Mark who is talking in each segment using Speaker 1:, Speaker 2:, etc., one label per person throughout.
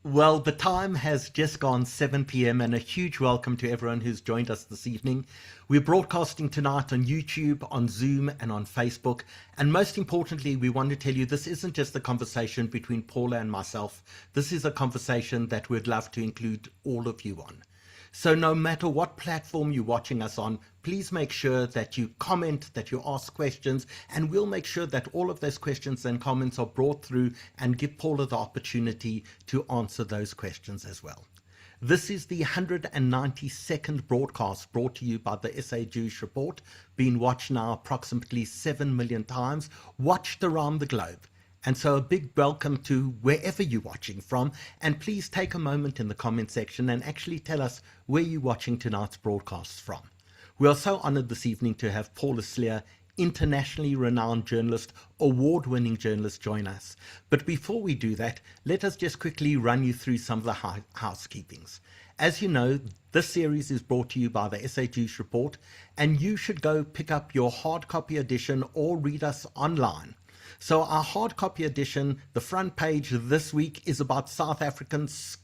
Speaker 1: Well, the time has just gone 7 p.m. and a huge welcome to everyone who's joined us this evening. We're broadcasting tonight on YouTube, on Zoom, and on Facebook. And most importantly, we want to tell you this isn't just a conversation between Paula and myself. This is a conversation that we'd love to include all of you on. So no matter what platform you're watching us on, please make sure that you comment, that you ask questions, and we'll make sure that all of those questions and comments are brought through and give Paula the opportunity to answer those questions as well. This is the 192nd broadcast brought to you by the SA Jewish Report, being watched now approximately 7 million times, watched around the globe. And so a big welcome to wherever you're watching from, and please take a moment in the comment section and actually tell us where you're watching tonight's broadcasts from. We are so honored this evening to have Paula Slier, internationally renowned journalist, award-winning journalist, join us. But before we do that, let us just quickly run you through some of the housekeepings. As you know, this series is brought to you by the SA Jewish Report, and you should go pick up your hard copy edition or read us online. So our hard copy edition, the front page this week is about South Africans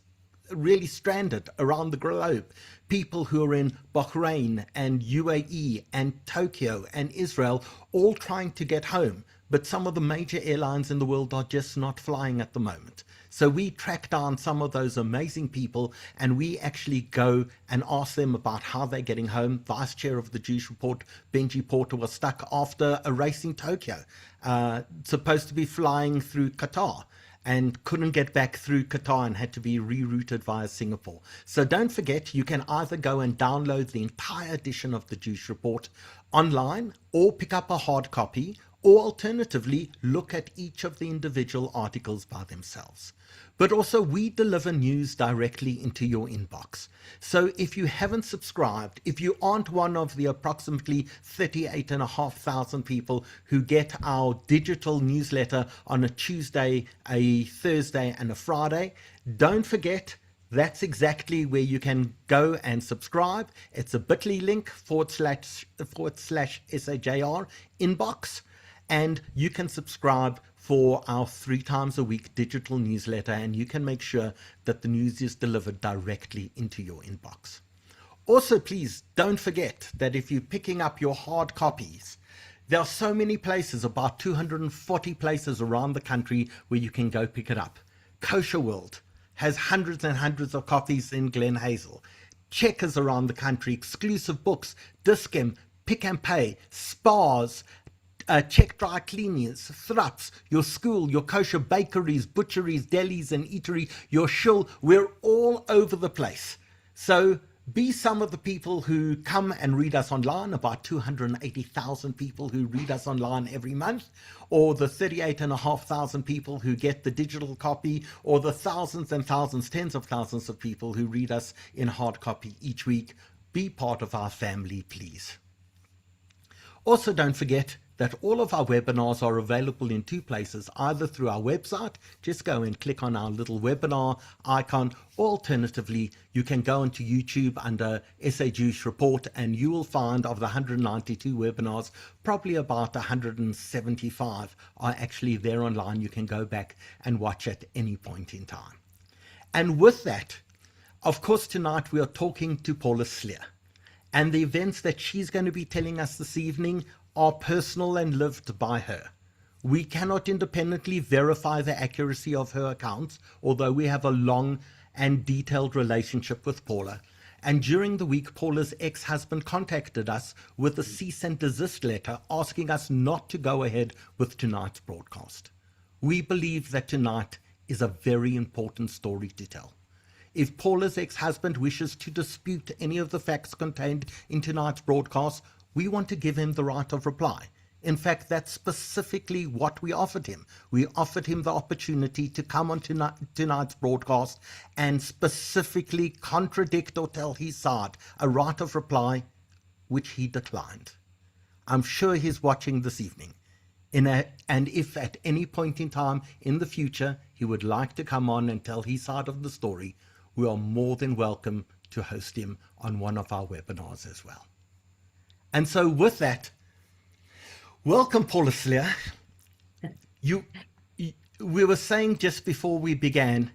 Speaker 1: really stranded around the globe. People who are in Bahrain and UAE and Tokyo and Israel, all trying to get home. But some of the major airlines in the world are just not flying at the moment. So we track down some of those amazing people and we actually go and ask them about how they're getting home. Vice Chair of the Jewish Report, Benji Porter, was stuck after a race in Tokyo, supposed to be flying through Qatar, and couldn't get back through Qatar and had to be rerouted via Singapore. So don't forget, you can either go and download the entire edition of the Jewish Report online or pick up a hard copy, or alternatively, look at each of the individual articles by themselves. But also, we deliver news directly into your inbox. So if you haven't subscribed, if you aren't one of the approximately 38,500 people who get our digital newsletter on a Tuesday, a Thursday, and a Friday, don't forget, that's exactly where you can go and subscribe. It's a bit.ly link /SAJR inbox. And you can subscribe for our 3 times a week digital newsletter, and you can make sure that the news is delivered directly into your inbox. Also, please don't forget that if you're picking up your hard copies, there are so many places, about 240 places around the country where you can go pick it up. Kosher World has hundreds and hundreds of copies in Glen Hazel. Checkers around the country, Exclusive Books, Discam, Pick and Pay, Spars, Check Dry Cleaners, Thrups, your school, your kosher bakeries, butcheries, delis and eatery, your shul. We're all over the place. So be some of the people who come and read us online, about 280,000 people who read us online every month, or the 38,500 people who get the digital copy, or the thousands and thousands, tens of thousands of people who read us in hard copy each week. Be part of our family, please. Also, don't forget that all of our webinars are available in 2 places, either through our website, just go and click on our little webinar icon, or alternatively, you can go onto YouTube under SA Jewish Report and you will find of the 192 webinars, probably about 175 are actually there online. You can go back and watch at any point in time. And with that, of course, tonight we are talking to Paula Slier, and the events that she's going to be telling us this evening are personal and lived by her. We cannot independently verify the accuracy of her accounts, although we have a long and detailed relationship with Paula. And during the week, Paula's ex-husband contacted us with a cease and desist letter asking us not to go ahead with tonight's broadcast. We believe that tonight is a very important story to tell. If Paula's ex-husband wishes to dispute any of the facts contained in tonight's broadcast, we want to give him the right of reply. In fact, that's specifically what we offered him. We offered him the opportunity to come on tonight's broadcast and specifically contradict or tell his side, a right of reply, which he declined. I'm sure he's watching this evening. And if at any point in time in the future he would like to come on and tell his side of the story, we are more than welcome to host him on one of our webinars as well. And so with that, welcome, Paula Slier. We were saying just before we began,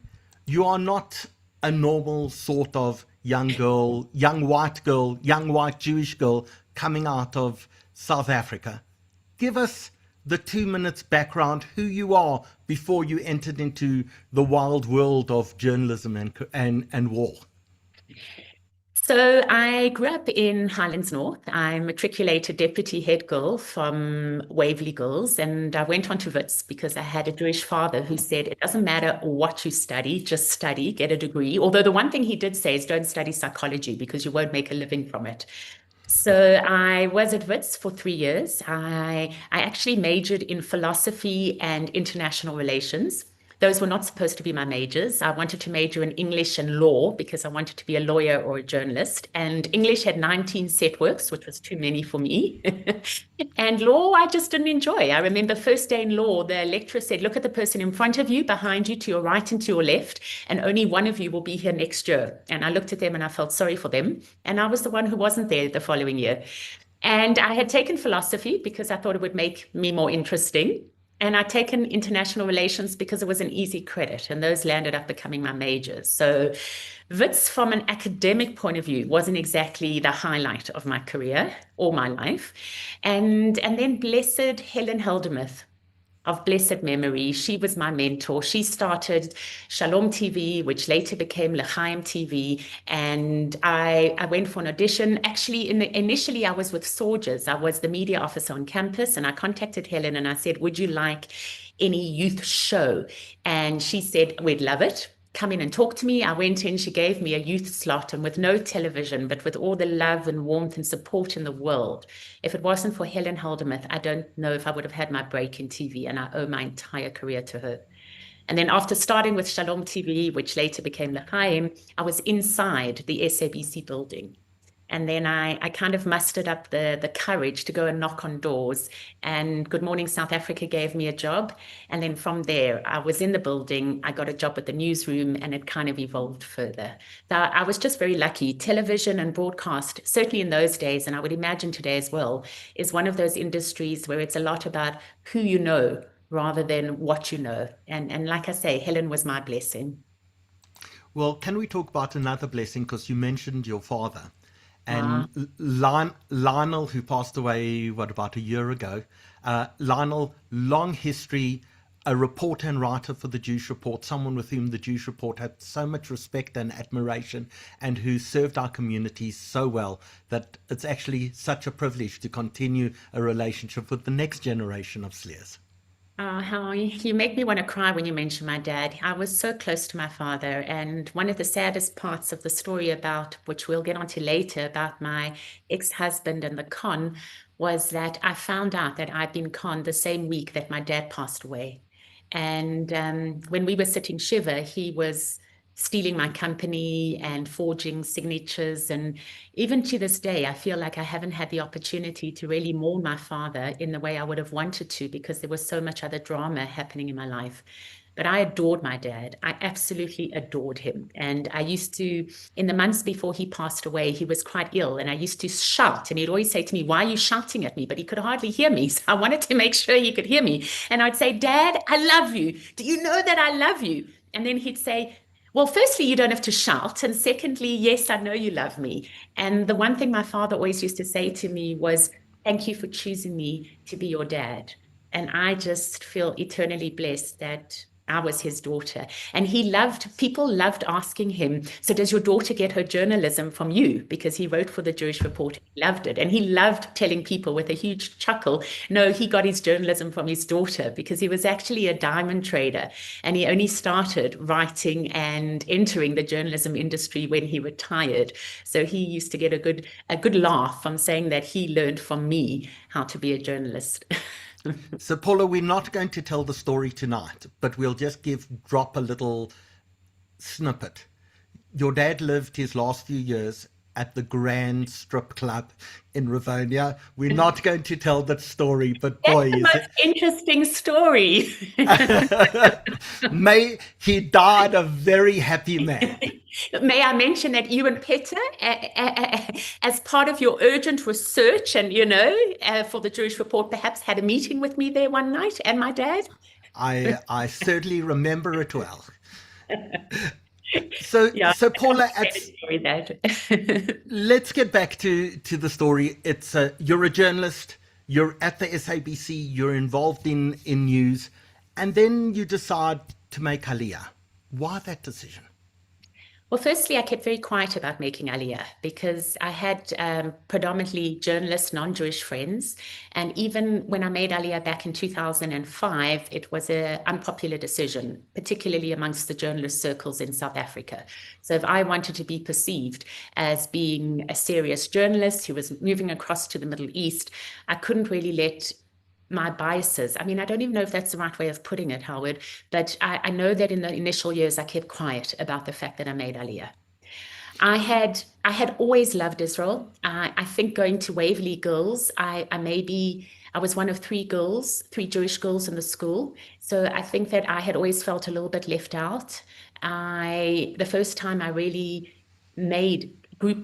Speaker 1: You are not a normal sort of young girl, young white Jewish girl coming out of South Africa. Give us the 2 minutes background, who you are before you entered into the wild world of journalism and war.
Speaker 2: So I grew up in Highlands North. I matriculated deputy head girl from Waverley Girls, and I went on to Wits because I had a Jewish father who said, it doesn't matter what you study, just study, get a degree. Although the one thing he did say is don't study psychology because you won't make a living from it. So I was at Wits for 3 years. I actually majored in philosophy and international relations. Those were not supposed to be my majors. I wanted to major in English and law because I wanted to be a lawyer or a journalist. And English had 19 set works, which was too many for me. And law, I just didn't enjoy. I remember first day in law, the lecturer said, look at the person in front of you, behind you, to your right and to your left, and only one of you will be here next year. And I looked at them and I felt sorry for them. And I was the one who wasn't there the following year. And I had taken philosophy because I thought it would make me more interesting. And I'd taken international relations because it was an easy credit, and those landed up becoming my majors. So Wits, from an academic point of view, wasn't exactly the highlight of my career or my life. And then blessed Helen Heldemuth, of blessed memory. She was my mentor. She started Shalom TV, which later became L'Chaim TV. And I went for an audition. Actually, initially, I was with Soldiers. I was the media officer on campus. And I contacted Helen and I said, would you like any youth show? And she said, we'd love it. Come in and talk to me. I went in, she gave me a youth slot, and with no television, but with all the love and warmth and support in the world. If it wasn't for Helen Heldemuth, I don't know if I would have had my break in TV, and I owe my entire career to her. And then after starting with Shalom TV, which later became L'Chaim, I was inside the SABC building. And then I kind of mustered up the courage to go and knock on doors. And Good Morning South Africa gave me a job. And then from there, I was in the building. I got a job at the newsroom, and it kind of evolved further. So I was just very lucky. Television and broadcast, certainly in those days, and I would imagine today as well, is one of those industries where it's a lot about who you know rather than what you know. And like I say, Helen was my blessing.
Speaker 1: Well, can we talk about another blessing? Because you mentioned your father.
Speaker 2: Ah.
Speaker 1: And Lionel, who passed away, about a year ago, Lionel, long history, a reporter and writer for the Jewish Report, someone with whom the Jewish Report had so much respect and admiration, and who served our community so well that it's actually such a privilege to continue a relationship with the next generation of Sliers.
Speaker 2: Oh, how you make me want to cry when you mention my dad. I was so close to my father, and one of the saddest parts of the story, about which we'll get onto later, about my ex-husband and the con, was that I found out that I'd been conned the same week that my dad passed away. And when we were sitting Shiva, he was stealing my company and forging signatures. And even to this day, I feel like I haven't had the opportunity to really mourn my father in the way I would have wanted to, because there was so much other drama happening in my life. But I adored my dad. I absolutely adored him. And I used to, in the months before he passed away, he was quite ill. And I used to shout. And he'd always say to me, why are you shouting at me? But he could hardly hear me. So I wanted to make sure he could hear me. And I'd say, Dad, I love you. Do you know that I love you? And then he'd say, well, firstly, you don't have to shout. And secondly, yes, I know you love me. And the one thing my father always used to say to me was, thank you for choosing me to be your dad. And I just feel eternally blessed that I was his daughter. And people loved asking him, so does your daughter get her journalism from you? Because he wrote for the Jewish Report. He loved it. And he loved telling people with a huge chuckle, no, he got his journalism from his daughter, because he was actually a diamond trader. And he only started writing and entering the journalism industry when he retired. So he used to get a good laugh from saying that he learned from me how to be a journalist.
Speaker 1: So, Paula, we're not going to tell the story tonight, but we'll just drop a little snippet. Your dad lived his last few years at the Grand Strip Club in Rivonia. We're not going to tell that story, but
Speaker 2: That's
Speaker 1: boy,
Speaker 2: the
Speaker 1: is
Speaker 2: most interesting story.
Speaker 1: it. He died a very happy man.
Speaker 2: May I mention that you and Peter, as part of your urgent research and, for the Jewish Report, perhaps had a meeting with me there one night and my dad?
Speaker 1: I certainly remember it well.
Speaker 2: Yeah,
Speaker 1: So
Speaker 2: a
Speaker 1: Paula,
Speaker 2: complicated story that.
Speaker 1: let's get back to the story. It's you're a journalist. You're at the SABC. You're involved in news, and then you decide to make Aliyah. Why that decision?
Speaker 2: Well, firstly, I kept very quiet about making Aliyah because I had predominantly journalist, non-Jewish friends. And even when I made Aliyah back in 2005, it was an unpopular decision, particularly amongst the journalist circles in South Africa. So if I wanted to be perceived as being a serious journalist who was moving across to the Middle East, I couldn't really let my biases. I mean, I don't even know if that's the right way of putting it, Howard, but I know that in the initial years, I kept quiet about the fact that I made Aliyah. I had always loved Israel. I think going to Waverley Girls, I was one of three girls, three Jewish girls in the school. So I think that I had always felt a little bit left out. The first time I really made a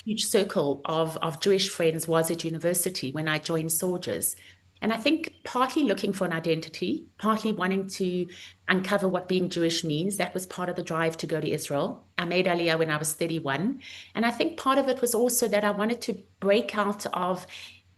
Speaker 2: huge circle of Jewish friends was at university when I joined Soldiers. And I think partly looking for an identity, partly wanting to uncover what being Jewish means. That was part of the drive to go to Israel. I made Aliyah when I was 31. And I think part of it was also that I wanted to break out of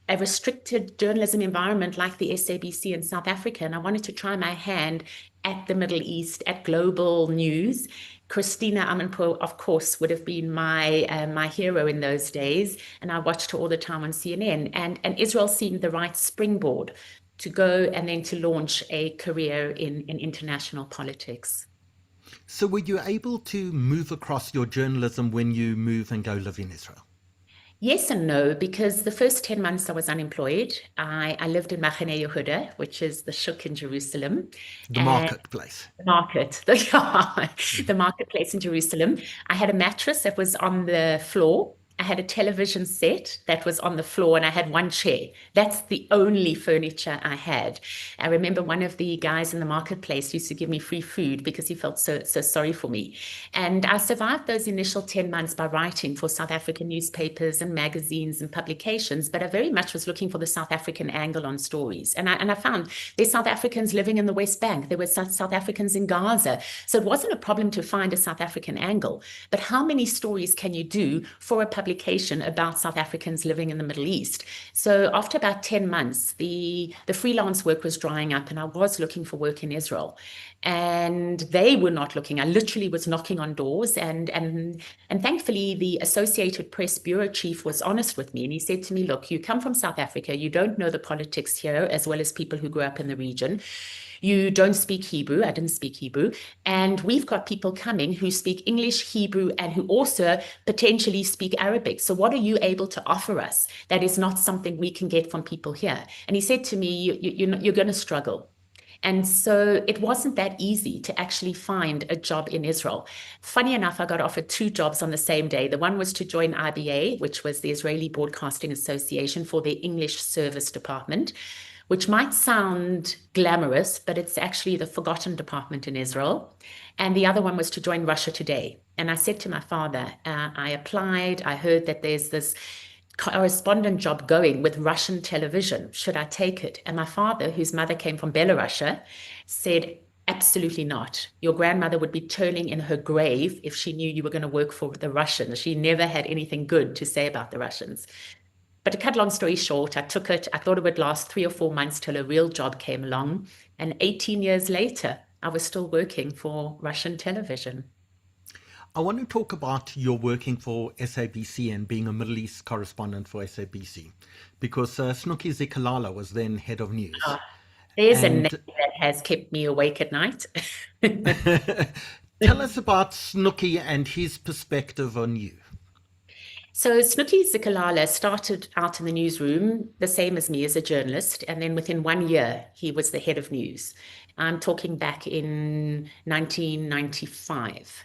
Speaker 2: a restricted journalism environment like the SABC in South Africa. And I wanted to try my hand at the Middle East, at global news. Christina Amanpour, of course, would have been my hero in those days. And I watched her all the time on CNN. And Israel seemed the right springboard to go and then to launch a career in international politics.
Speaker 1: So were you able to move across your journalism when you move and go live in Israel?
Speaker 2: Yes and no, because the first 10 months I was unemployed. I lived in Machane Yehuda, which is the Shuk in Jerusalem.
Speaker 1: The
Speaker 2: And
Speaker 1: marketplace.
Speaker 2: the market, the marketplace in Jerusalem. I had a mattress that was on the floor. I had a television set that was on the floor, and I had one chair. That's the only furniture I had. I remember one of the guys in the marketplace used to give me free food because he felt so sorry for me. And I survived those initial 10 months by writing for South African newspapers and magazines and publications, but I very much was looking for the South African angle on stories. And I found there's South Africans living in the West Bank. There were South Africans in Gaza. So it wasn't a problem to find a South African angle. But how many stories can you do for a publication about South Africans living in the Middle East? So after about 10 months, the freelance work was drying up, and I was looking for work in Israel. And they were not looking. I literally was knocking on doors, and thankfully the Associated Press bureau chief was honest with me, and he said to me, look, you come from South Africa, you don't know the politics here as well as people who grew up in the region. You don't speak Hebrew. I didn't speak Hebrew. And we've got people coming who speak English, Hebrew, and who also potentially speak Arabic. So what are you able to offer us that is not something we can get from people here? And he said to me, you're going to struggle. And so it wasn't that easy to actually find a job in Israel. Funny enough, I got offered two jobs on the same day. The one was to join IBA, which was the Israeli Broadcasting Association, for the English Service Department, which might sound glamorous, but it's actually the forgotten department in Israel. And the other one was to join Russia Today. And I said to my father, I applied, I heard that there's this correspondent job going with Russian television. Should I take it? And my father, whose mother came from Belarus, said, absolutely not. Your grandmother would be turning in her grave if she knew you were going to work for the Russians. She never had anything good to say about the Russians. But to cut long story short, I took it. I thought it would last 3 or 4 months till a real job came along. And 18 years later, I was still working for Russian television.
Speaker 1: I want to talk about your working for SABC and being a Middle East correspondent for SABC, because Snooki Zikalala was then head of news.
Speaker 2: There's a name that has kept me awake at night.
Speaker 1: Tell us about Snooki and his perspective on you.
Speaker 2: So Snooki Zikalala started out in the newsroom, the same as me as a journalist, and then within 1 year, he was the head of news. I'm talking back in 1995.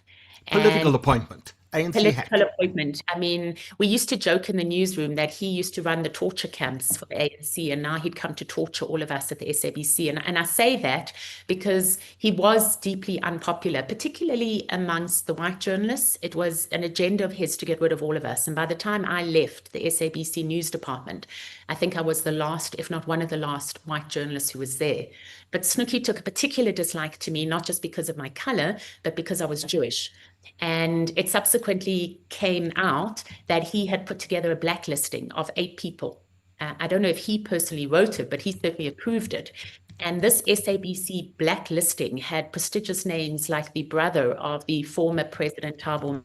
Speaker 1: Political appointment. ANC
Speaker 2: Political
Speaker 1: hack.
Speaker 2: appointment. I mean, we used to joke in the newsroom that he used to run the torture camps for the ANC, and now he'd come to torture all of us at the SABC. And I say that because he was deeply unpopular, particularly amongst the white journalists. It was an agenda of his to get rid of all of us. And by the time I left the SABC news department, I think I was the last, if not one of the last, white journalists who was there. But Snooki took a particular dislike to me, not just because of my color, but because I was Jewish. And it subsequently came out that he had put together a blacklisting of 8 people. I don't know if he personally wrote it, but he certainly approved it. And this SABC blacklisting had prestigious names like the brother of the former President Thabo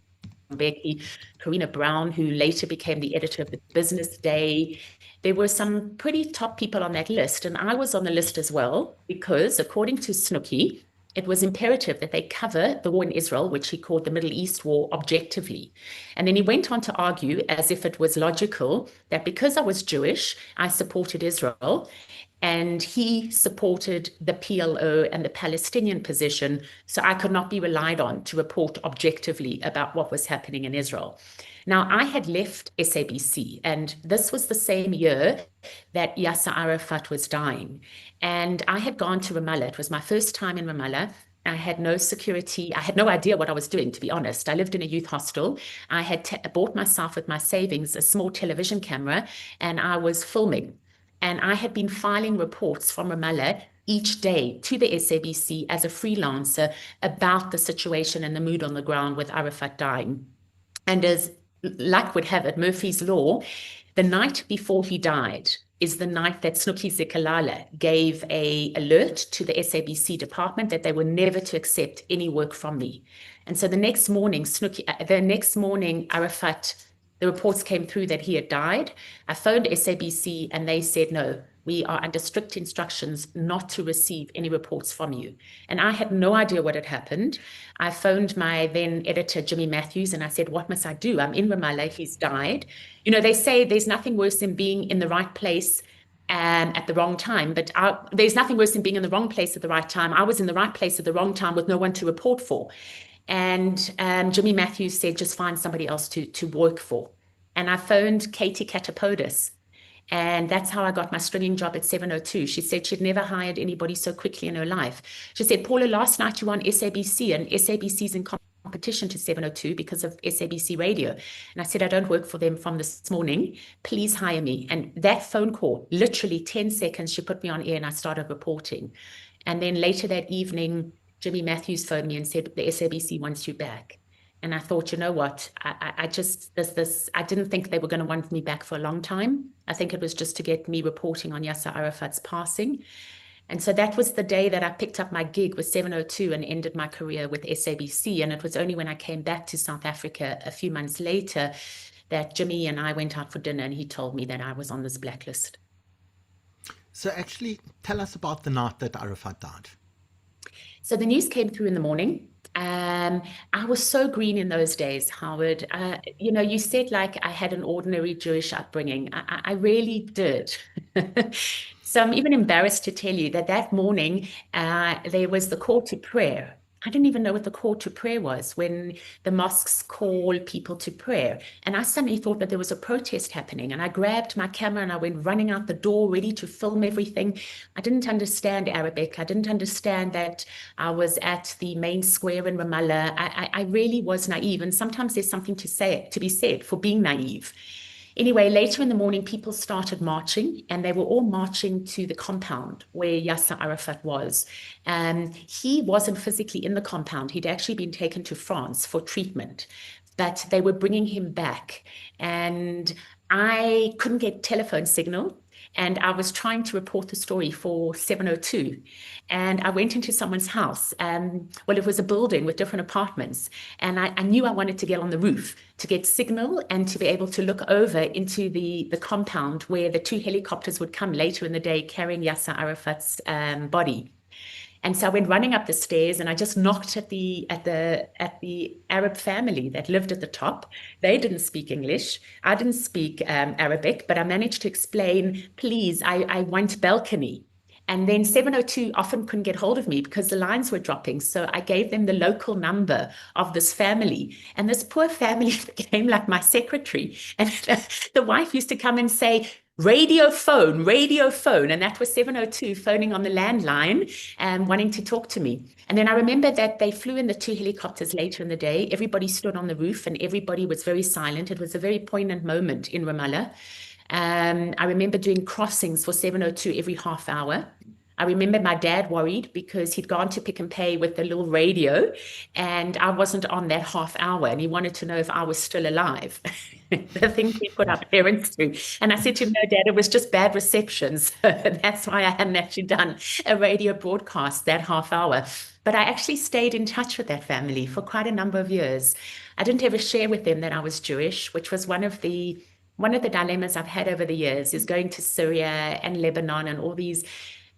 Speaker 2: Mbeki, Karina Brown, who later became the editor of the Business Day. There were some pretty top people on that list, and I was on the list as well, because according to Snooki, it was imperative that they cover the war in Israel, which he called the Middle East War, objectively. And then he went on to argue, as if it was logical, that because I was Jewish, I supported Israel, and he supported the PLO and the Palestinian position, so I could not be relied on to report objectively about what was happening in Israel. Now, I had left SABC, and this was the same year that Yasser Arafat was dying. And I had gone to Ramallah. It was my first time in Ramallah. I had no security. I had no idea what I was doing, to be honest. I lived in a youth hostel. I had bought myself with my savings a small television camera, and I was filming. And I had been filing reports from Ramallah each day to the SABC as a freelancer about the situation and the mood on the ground with Arafat dying. And as luck would have it, Murphy's Law, the night before he died is the night that Snooki Zikalala gave an alert to the SABC department that they were never to accept any work from me. And so the next morning, Arafat, the reports came through that he had died. I phoned SABC and they said, no, we are under strict instructions not to receive any reports from you. And I had no idea what had happened. I phoned my then editor, Jimmy Matthews, and I said, what must I do? I'm in Ramallah, he's died. You know, they say there's nothing worse than being in the right place at the wrong time, but there's nothing worse than being in the wrong place at the right time. I was in the right place at the wrong time with no one to report for. And Jimmy Matthews said, just find somebody else to work for. And I phoned Katie Katapodis. And that's how I got my stringing job at 702. She said she'd never hired anybody so quickly in her life. She said, Paula, last night you were on SABC, and SABC's in competition to 702 because of SABC radio. And I said, I don't work for them from this morning. Please hire me. And that phone call, literally 10 seconds, she put me on air and I started reporting. And then later that evening, Jimmy Matthews phoned me and said, the SABC wants you back. And I thought, you know what, I didn't think they were going to want me back for a long time. I think it was just to get me reporting on Yasser Arafat's passing. And so that was the day that I picked up my gig with 702 and ended my career with SABC. And it was only when I came back to South Africa a few months later that Jimmy and I went out for dinner and he told me that I was on this blacklist.
Speaker 1: So actually, tell us about the night that Arafat died.
Speaker 2: So the news came through in the morning. I was so green in those days, Howard. You know, you said like I had an ordinary Jewish upbringing. I really did. So I'm even embarrassed to tell you that that morning there was the call to prayer. I didn't even know what the call to prayer was when the mosques call people to prayer. And I suddenly thought that there was a protest happening. And I grabbed my camera and I went running out the door, ready to film everything. I didn't understand Arabic. I didn't understand that I was at the main square in Ramallah. I really was naive. And sometimes there's something to be said for being naive. Anyway, later in the morning, people started marching, and they were all marching to the compound where Yasser Arafat was. He wasn't physically in the compound. He'd actually been taken to France for treatment, but they were bringing him back. And I couldn't get telephone signal. And I was trying to report the story for 702. And I went into someone's house. Well, it was a building with different apartments. And I knew I wanted to get on the roof to get signal and to be able to look over into the compound where the 2 helicopters would come later in the day carrying Yasser Arafat's body. And so I went running up the stairs and I just knocked at the Arab family that lived at the top. They didn't speak English. I didn't speak Arabic, but I managed to explain, please, I want balcony. And then 702 often couldn't get hold of me because the lines were dropping. So I gave them the local number of this family. And this poor family became like my secretary. And the wife used to come and say, radio phone. And that was 702 phoning on the landline and wanting to talk to me. And then I remember that they flew in the 2 helicopters later in the day. Everybody stood on the roof and everybody was very silent. It was a very poignant moment in Ramallah. I remember doing crossings for 702 every half hour. I I remember my dad worried because he'd gone to Pick and Pay with the little radio and I wasn't on that half hour and he wanted to know if I was still alive. The things we put our parents through. And I said to him, no, Dad, it was just bad reception. So that's why I hadn't actually done a radio broadcast that half hour. But I actually stayed in touch with that family for quite a number of years. I didn't ever share with them that I was Jewish, which was one of the dilemmas I've had over the years, is going to Syria and Lebanon and all these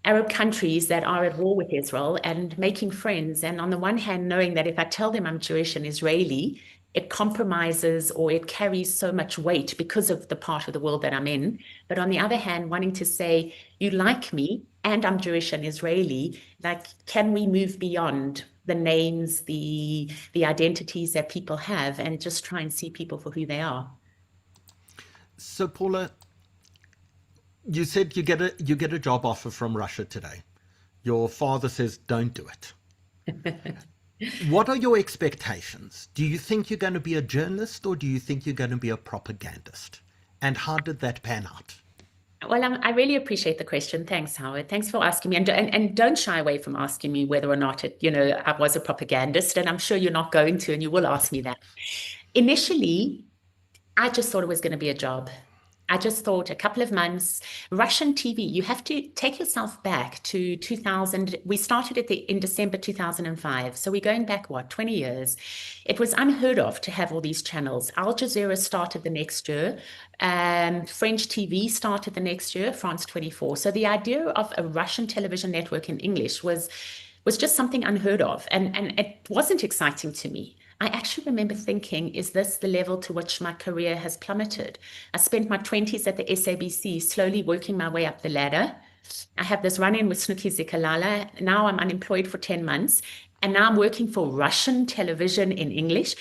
Speaker 2: Arab countries that are at war with Israel and making friends. And on the one hand, knowing that if I tell them I'm Jewish and Israeli, it compromises or it carries so much weight because of the part of the world that I'm in. But on the other hand, wanting to say, you like me and I'm Jewish and Israeli, like, can we move beyond the names, the identities that people have and just try and see people for who they are?
Speaker 1: So, Paula, you said you get a job offer from Russia today. Your father says, don't do it. What are your expectations? Do you think you're going to be a journalist or do you think you're going to be a propagandist? And how did that pan out?
Speaker 2: Well, I really appreciate the question. Thanks, Howard. Thanks for asking me. And don't shy away from asking me whether or not I was a propagandist. And I'm sure you're not going to, and you will ask me that. Initially, I just thought it was going to be a job. I just thought a couple of months, Russian TV, you have to take yourself back to 2000. We started in December 2005. So we're going back, 20 years. It was unheard of to have all these channels. Al Jazeera started the next year. French TV started the next year, France 24. So the idea of a Russian television network in English was just something unheard of. And it wasn't exciting to me. I actually remember thinking, is this the level to which my career has plummeted? I spent my 20s at the SABC, slowly working my way up the ladder. I have this run-in with Snooki Zikalala. Now I'm unemployed for 10 months. And now I'm working for Russian television in English.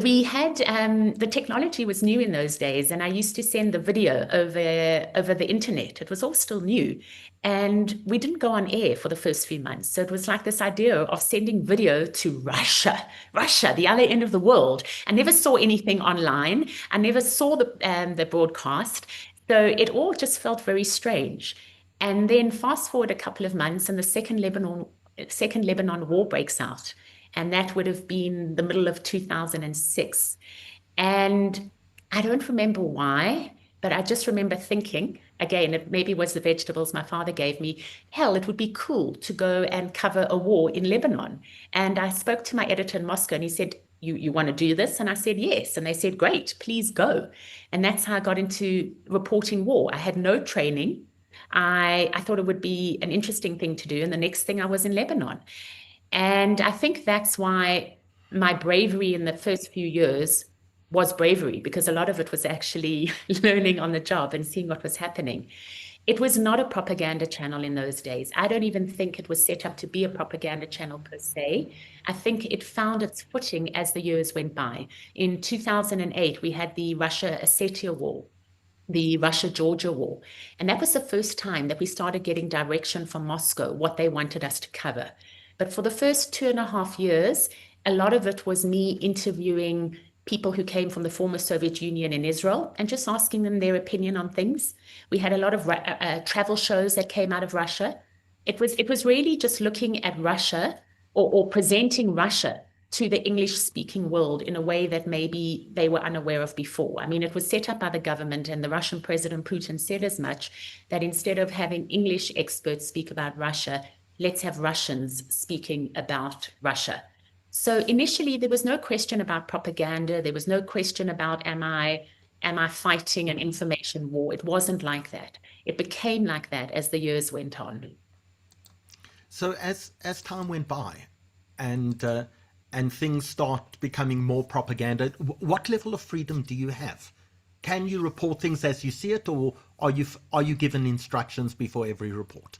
Speaker 2: We had, the technology was new in those days, and I used to send the video over the internet. It was all still new. And we didn't go on air for the first few months. So it was like this idea of sending video to Russia, the other end of the world. I never saw anything online. I never saw the broadcast. So it all just felt very strange. And then fast forward a couple of months and the second Lebanon war breaks out. And that would have been the middle of 2006. And I don't remember why, but I just remember thinking, again, it maybe was the vegetables my father gave me, hell, it would be cool to go and cover a war in Lebanon. And I spoke to my editor in Moscow and he said, you want to do this? And I said, yes. And they said, great, please go. And that's how I got into reporting war. I had no training. I thought it would be an interesting thing to do. And the next thing I was in Lebanon. And I think that's why my bravery in the first few years was bravery, because a lot of it was actually learning on the job and seeing what was happening. It was not a propaganda channel in those days. I don't even think it was set up to be a propaganda channel per se. I think it found its footing as the years went by. In 2008, we had the Russia-Ossetia War, the Russia-Georgia War. And that was the first time that we started getting direction from Moscow, what they wanted us to cover. But for the first 2.5 years, a lot of it was me interviewing people who came from the former Soviet Union in Israel and just asking them their opinion on things. We had a lot of travel shows that came out of Russia. It was really just looking at Russia or presenting Russia to the English-speaking world in a way that maybe they were unaware of before. I mean, it was set up by the government, and the Russian President Putin said as much, that instead of having English experts speak about Russia, let's have Russians speaking about Russia. So initially, there was no question about propaganda. There was no question about, am I fighting an information war? It wasn't like that. It became like that as the years went on.
Speaker 1: So as time went by and things start becoming more propaganda, what level of freedom do you have? Can you report things as you see it, or are you given instructions before every report?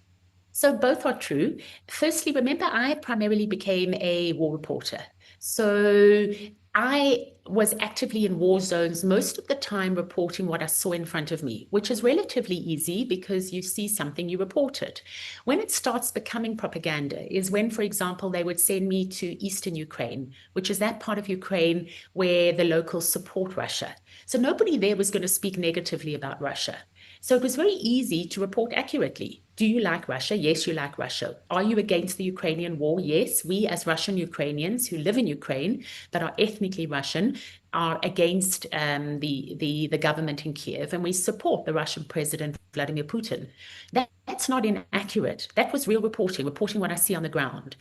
Speaker 2: So both are true. Firstly, remember, I primarily became a war reporter. So I was actively in war zones most of the time, reporting what I saw in front of me, which is relatively easy because you see something, you report it. When it starts becoming propaganda is when, for example, they would send me to Eastern Ukraine, which is that part of Ukraine where the locals support Russia. So nobody there was going to speak negatively about Russia. So it was very easy to report accurately. Do you like Russia? Yes, you like Russia. Are you against the Ukrainian war? Yes. We, as Russian Ukrainians who live in Ukraine, that are ethnically Russian, are against the government in Kiev, and we support the Russian President Vladimir Putin. That's not inaccurate. That was real reporting what I see on the ground.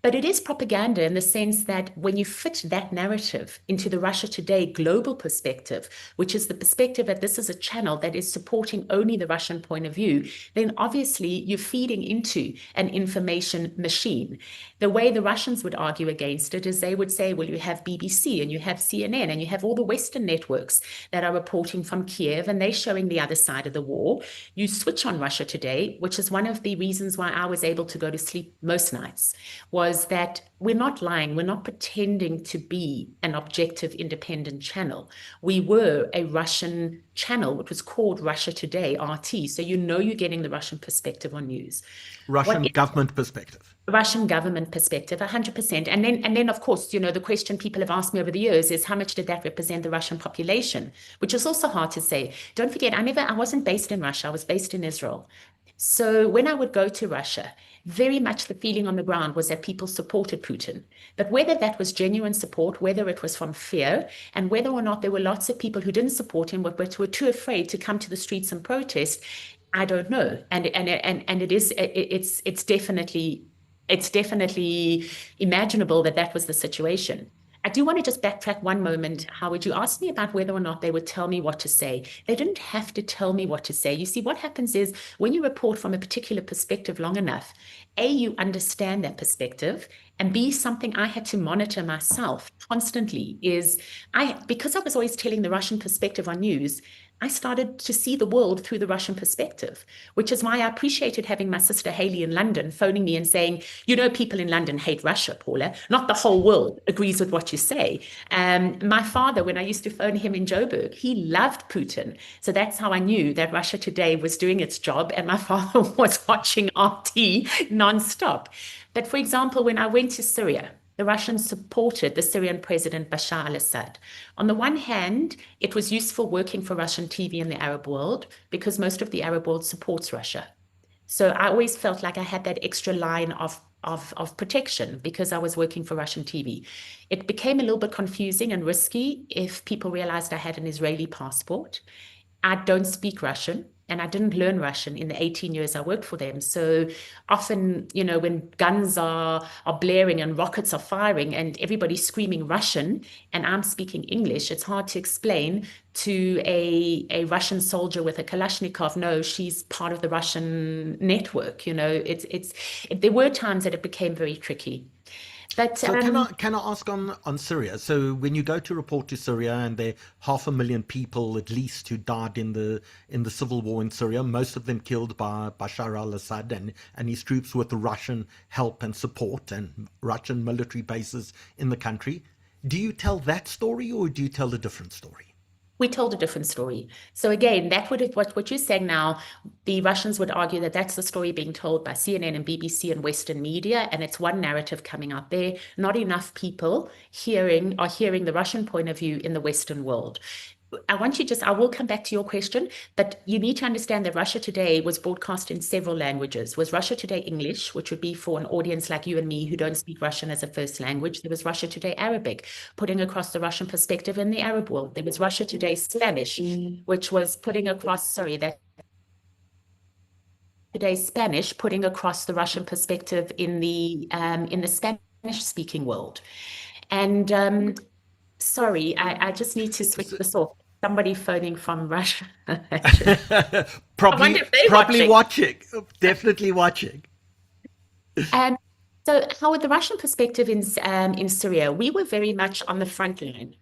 Speaker 2: But it is propaganda in the sense that when you fit that narrative into the Russia Today global perspective, which is the perspective that this is a channel that is supporting only the Russian point of view, then obviously you're feeding into an information machine. The way the Russians would argue against it is they would say, well, you have BBC and you have CNN and you have all the Western networks that are reporting from Kiev and they're showing the other side of the war. You switch on Russia Today, which is one of the reasons why I was able to go to sleep most nights, was that we're not lying. We're not pretending to be an objective, independent channel. We were a Russian channel, which was called Russia Today, RT. So you're getting the Russian perspective on news.
Speaker 1: Russian government perspective.
Speaker 2: Russian government perspective, 100%. And then, of course, the question people have asked me over the years is how much did that represent the Russian population, which is also hard to say. Don't forget, I wasn't based in Russia. I was based in Israel. So when I would go to Russia, very much the feeling on the ground was that people supported Putin. But whether that was genuine support, whether it was from fear, and whether or not there were lots of people who didn't support him but were too afraid to come to the streets and protest, I don't know. And it's definitely imaginable that was the situation. I do want to just backtrack one moment. Howard, you asked me about whether or not they would tell me what to say. They didn't have to tell me what to say. You see, what happens is when you report from a particular perspective long enough, A, you understand that perspective, and B, something I had to monitor myself constantly is because I was always telling the Russian perspective on news, I started to see the world through the Russian perspective, which is why I appreciated having my sister Haley in London phoning me and saying, people in London hate Russia, Paula. Not the whole world agrees with what you say. My father, when I used to phone him in Joburg, he loved Putin. So that's how I knew that Russia Today was doing its job and my father was watching RT nonstop. But for example, when I went to Syria, the Russians supported the Syrian president Bashar al-Assad. On the one hand, it was useful working for Russian TV in the Arab world because most of the Arab world supports Russia. So I always felt like I had that extra line of protection because I was working for Russian TV. It became a little bit confusing and risky if people realized I had an Israeli passport. I don't speak Russian. And I didn't learn Russian in the 18 years I worked for them. So often, when guns are blaring and rockets are firing and everybody's screaming Russian and I'm speaking English, it's hard to explain to a Russian soldier with a Kalashnikov, no, she's part of the Russian network. There were times that it became very tricky. But,
Speaker 1: so can I ask on Syria? So when you go to report to Syria, and there are 500,000 people at least who died in the civil war in Syria, most of them killed by Bashar al-Assad and his troops with Russian help and support and Russian military bases in the country. Do you tell that story or do you tell a different story?
Speaker 2: We told a different story. So again, that would have what you're saying now, the Russians would argue that that's the story being told by CNN and BBC and Western media, and it's one narrative coming out there. Not enough people are hearing the Russian point of view in the Western world. I will come back to your question, but you need to understand that Russia Today was broadcast in several languages. Was Russia Today English, which would be for an audience like you and me who don't speak Russian as a first language? There was Russia Today Arabic, putting across the Russian perspective in the Arab world. There was Russia Today Spanish, which was putting across, Today Spanish, putting across the Russian perspective in the Spanish-speaking world. And I just need to switch this off. Somebody phoning from Russia.
Speaker 1: probably watching. Definitely watching.
Speaker 2: So Howard, the Russian perspective in Syria, we were very much on the front line.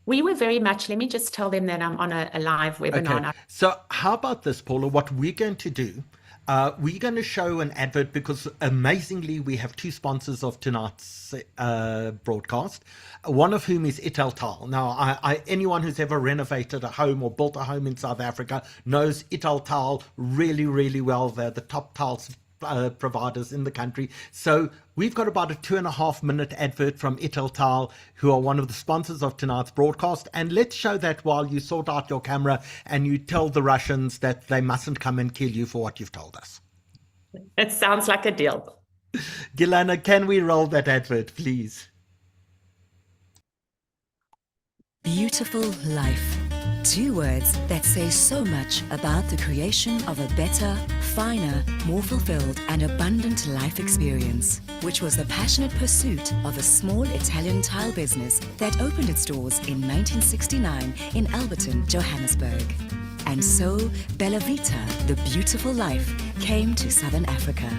Speaker 2: We were very much, let me just tell them that I'm on a live webinar.
Speaker 1: Okay. So how about this, Paula? What we're going to do, we're going to show an advert because amazingly we have two sponsors of tonight's broadcast, one of whom is Italtal. Now, anyone who's ever renovated a home or built a home in South Africa knows Italtal really, really well. They're the top tiles providers in the country. So we've got about a 2.5 minute advert from Italtal, who are one of the sponsors of tonight's broadcast. And let's show that while you sort out your camera and you tell the Russians that they mustn't come and kill you for what you've told us.
Speaker 2: It sounds like a deal.
Speaker 1: Gilana, can we roll that advert, please?
Speaker 3: Beautiful life. 2 words that say so much about the creation of a better, finer, more fulfilled and abundant life experience, which was the passionate pursuit of a small Italian tile business that opened its doors in 1969 in Alberton, Johannesburg. And so, Bella Vita, the beautiful life, came to Southern Africa.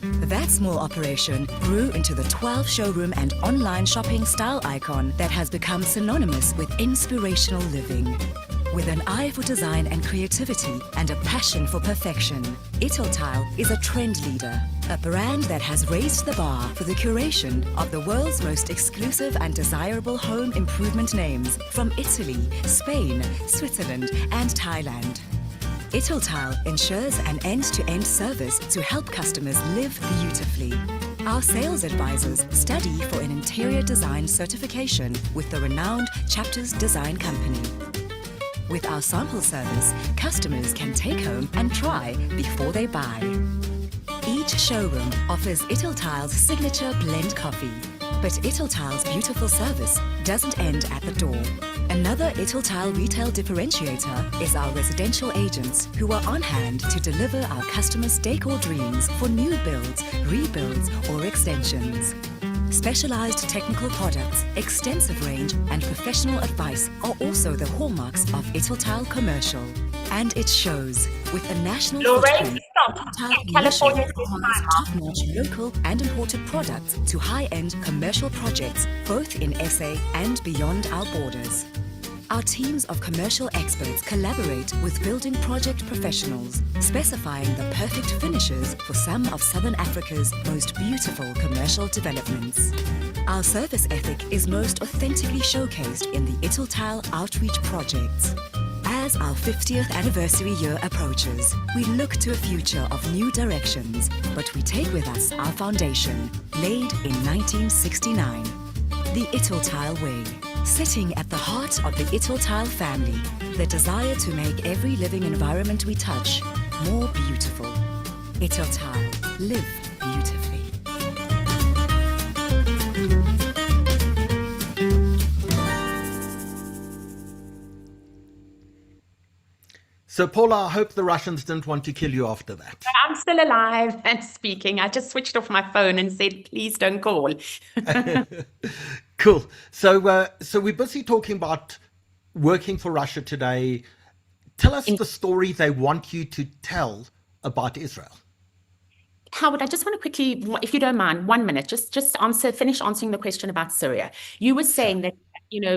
Speaker 3: That small operation grew into the 12 showroom and online shopping style icon that has become synonymous with inspirational living. With an eye for design and creativity and a passion for perfection, Italtile is a trend leader, a brand that has raised the bar for the curation of the world's most exclusive and desirable home improvement names from Italy, Spain, Switzerland, and Thailand. Italtile ensures an end-to-end service to help customers live beautifully. Our sales advisors study for an interior design certification with the renowned Chapters Design Company. With our sample service, customers can take home and try before they buy. Each showroom offers Italtile's signature blend coffee, but Italtile's beautiful service doesn't end at the door. Another Italtile retail differentiator is our residential agents who are on hand to deliver our customers' decor dreams for new builds, rebuilds, or extensions. Specialized technical products, extensive range, and professional advice are also the hallmarks of Italtile Commercial. And it shows. With a national footprint, Italtile Commercial offers top-notch local and imported products to high-end commercial projects, both in SA and beyond our borders. Our teams of commercial experts collaborate with building project professionals, specifying the perfect finishes for some of Southern Africa's most beautiful commercial developments. Our service ethic is most authentically showcased in the Italtile outreach projects. As our 50th anniversary year approaches, we look to a future of new directions, but we take with us our foundation, laid in 1969, the Italtile Way. Sitting at the heart of the Italtile family, the desire to make every living environment we touch more beautiful. Italtile, live beautifully.
Speaker 1: So, Paula, I hope the Russians didn't want to kill you after that.
Speaker 2: I'm still alive and speaking. I just switched off my phone and said, please don't call.
Speaker 1: Cool. So we're busy talking about working for Russia today. Tell us the story they want you to tell about Israel.
Speaker 2: Howard, I just want to quickly, if you don't mind, 1 minute, just finish answering the question about Syria. You were saying that,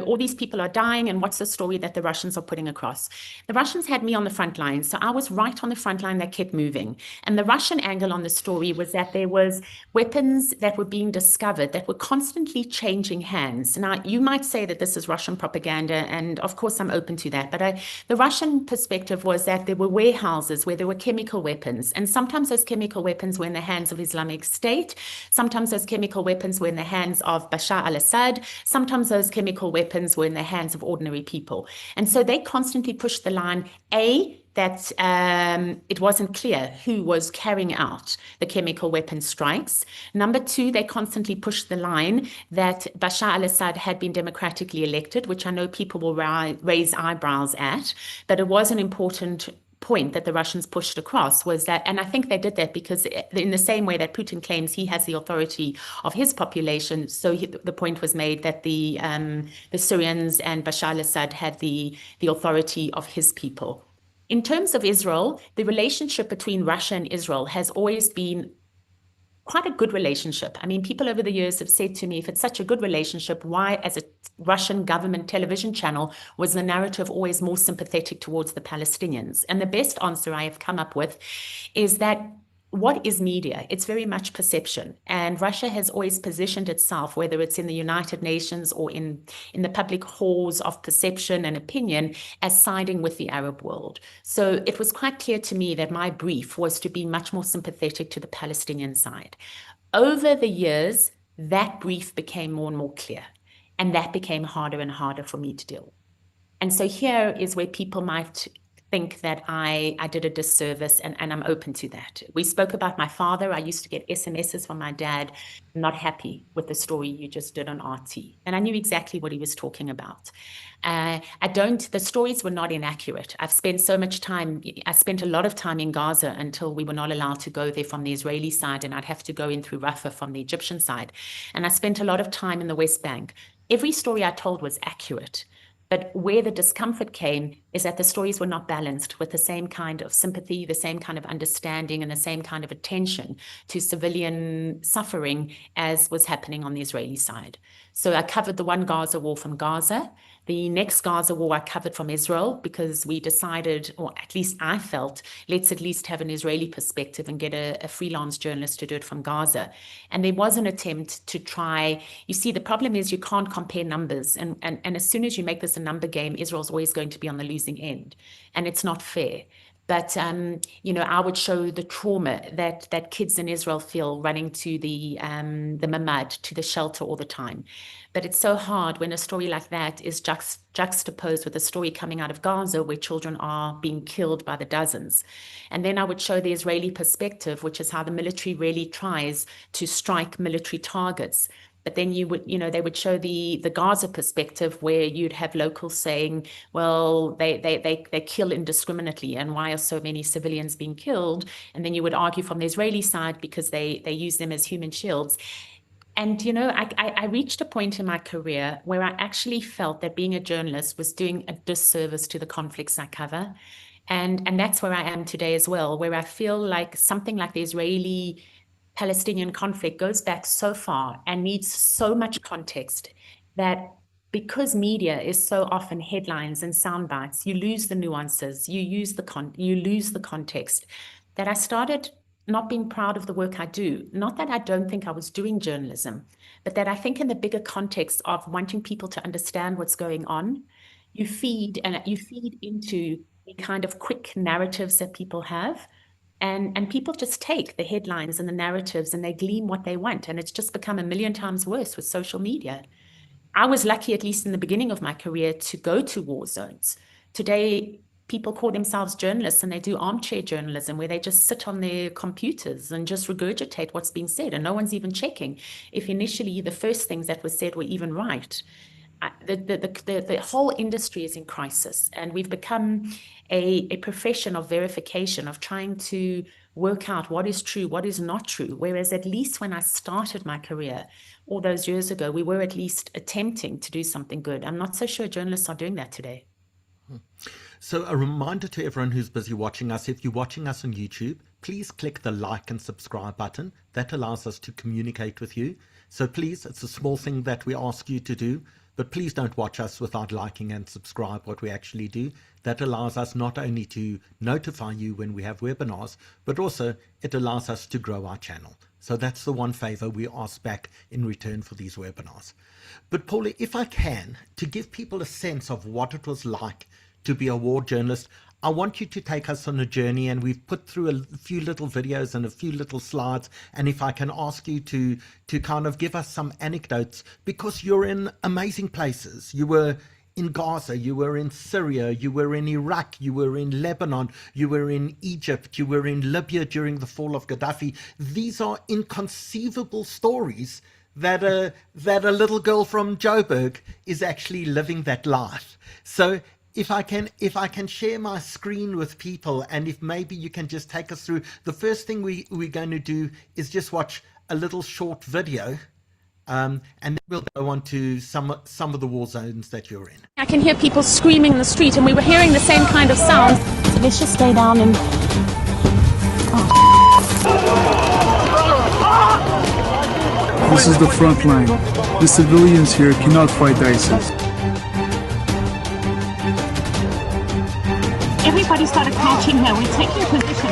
Speaker 2: all these people are dying, and what's the story that the Russians are putting across? The Russians had me on the front line, so I was right on the front line that kept moving. And the Russian angle on the story was that there was weapons that were being discovered that were constantly changing hands. Now, you might say that this is Russian propaganda, and of course I'm open to that, but the Russian perspective was that there were warehouses where there were chemical weapons, and sometimes those chemical weapons were in the hands of Islamic State, sometimes those chemical weapons were in the hands of Bashar al-Assad, sometimes those chemical weapons were in the hands of ordinary people. And so they constantly pushed the line, that it wasn't clear who was carrying out the chemical weapon strikes. Number 2, they constantly pushed the line that Bashar al-Assad had been democratically elected, which I know people will raise eyebrows at, but it was an important point that the Russians pushed across was that, and I think they did that because in the same way that Putin claims he has the authority of his population, so the point was made that the Syrians and Bashar al-Assad had the authority of his people. In terms of Israel, the relationship between Russia and Israel has always been quite a good relationship. I mean, people over the years have said to me, if it's such a good relationship, why, as a Russian government television channel, was the narrative always more sympathetic towards the Palestinians? And the best answer I have come up with is that what is media? It's very much perception. And Russia has always positioned itself, whether it's in the United Nations or in the public halls of perception and opinion, as siding with the Arab world. So it was quite clear to me that my brief was to be much more sympathetic to the Palestinian side. Over the years, that brief became more and more clear, and that became harder and harder for me to deal with. And so here is where people might think that I did a disservice, and I'm open to that. We spoke about my father. I used to get SMSs from my dad, not happy with the story you just did on RT. And I knew exactly what he was talking about. The stories were not inaccurate. I spent a lot of time in Gaza until we were not allowed to go there from the Israeli side, and I'd have to go in through Rafah from the Egyptian side. And I spent a lot of time in the West Bank. Every story I told was accurate. But where the discomfort came is that the stories were not balanced with the same kind of sympathy, the same kind of understanding, and the same kind of attention to civilian suffering as was happening on the Israeli side. So I covered the one Gaza war from Gaza. The next Gaza war I covered from Israel, because we decided, or at least I felt, let's at least have an Israeli perspective and get a freelance journalist to do it from Gaza. And there was an attempt to try. You see, the problem is you can't compare numbers. And as soon as you make this a number game, Israel's always going to be on the losing end. And it's not fair. But, I would show the trauma that kids in Israel feel running to the mamad, to the shelter all the time. But it's so hard when a story like that is juxtaposed with a story coming out of Gaza where children are being killed by the dozens. And then I would show the Israeli perspective, which is how the military really tries to strike military targets. But then they would show the Gaza perspective, where you'd have locals saying, well, they kill indiscriminately, and why are so many civilians being killed? And then you would argue from the Israeli side because they use them as human shields. And, I reached a point in my career where I actually felt that being a journalist was doing a disservice to the conflicts I cover. And that's where I am today as well, where I feel like something like the Israeli-Palestinian conflict goes back so far and needs so much context that, because media is so often headlines and sound bites, you lose the nuances, you lose the context, that I started not being proud of the work I do. Not that I don't think I was doing journalism, but that I think in the bigger context of wanting people to understand what's going on, you feed into the kind of quick narratives that people have. And people just take the headlines and the narratives and they glean what they want. And it's just become a million times worse with social media. I was lucky, at least in the beginning of my career, to go to war zones. Today, people call themselves journalists and they do armchair journalism, where they just sit on their computers and just regurgitate what's being said. And no one's even checking if initially the first things that were said were even right. The whole industry is in crisis, and we've become a profession of verification, of trying to work out what is true, what is not true. Whereas at least when I started my career all those years ago, we were at least attempting to do something good. I'm not so sure journalists are doing that today.
Speaker 1: So a reminder to everyone who's busy watching us, if you're watching us on YouTube, please click the like and subscribe button. That allows us to communicate with you. So please, it's a small thing that we ask you to do, but please don't watch us without liking and subscribe what we actually do. That allows us not only to notify you when we have webinars, but also it allows us to grow our channel. So that's the one favor we ask back in return for these webinars. But Paula, if I can, to give people a sense of what it was like to be a war journalist, I want you to take us on a journey, and we've put through a few little videos and a few little slides. And if I can ask you to kind of give us some anecdotes, because you're in amazing places. You were in Gaza, you were in Syria, you were in Iraq, you were in Lebanon, you were in Egypt, you were in Libya during the fall of Gaddafi. These are inconceivable stories that a little girl from Joburg is actually living that life. So if I can share my screen with people, and if maybe you can just take us through, the first thing we're going to do is just watch a little short video, and then we'll go on to some of the war zones that you're in.
Speaker 4: I can hear people screaming in the street, and we were hearing the same kind of sound. So let's just stay down and...
Speaker 5: This is the front line. The civilians here cannot fight ISIS.
Speaker 4: Everybody started crouching here. We're taking a position.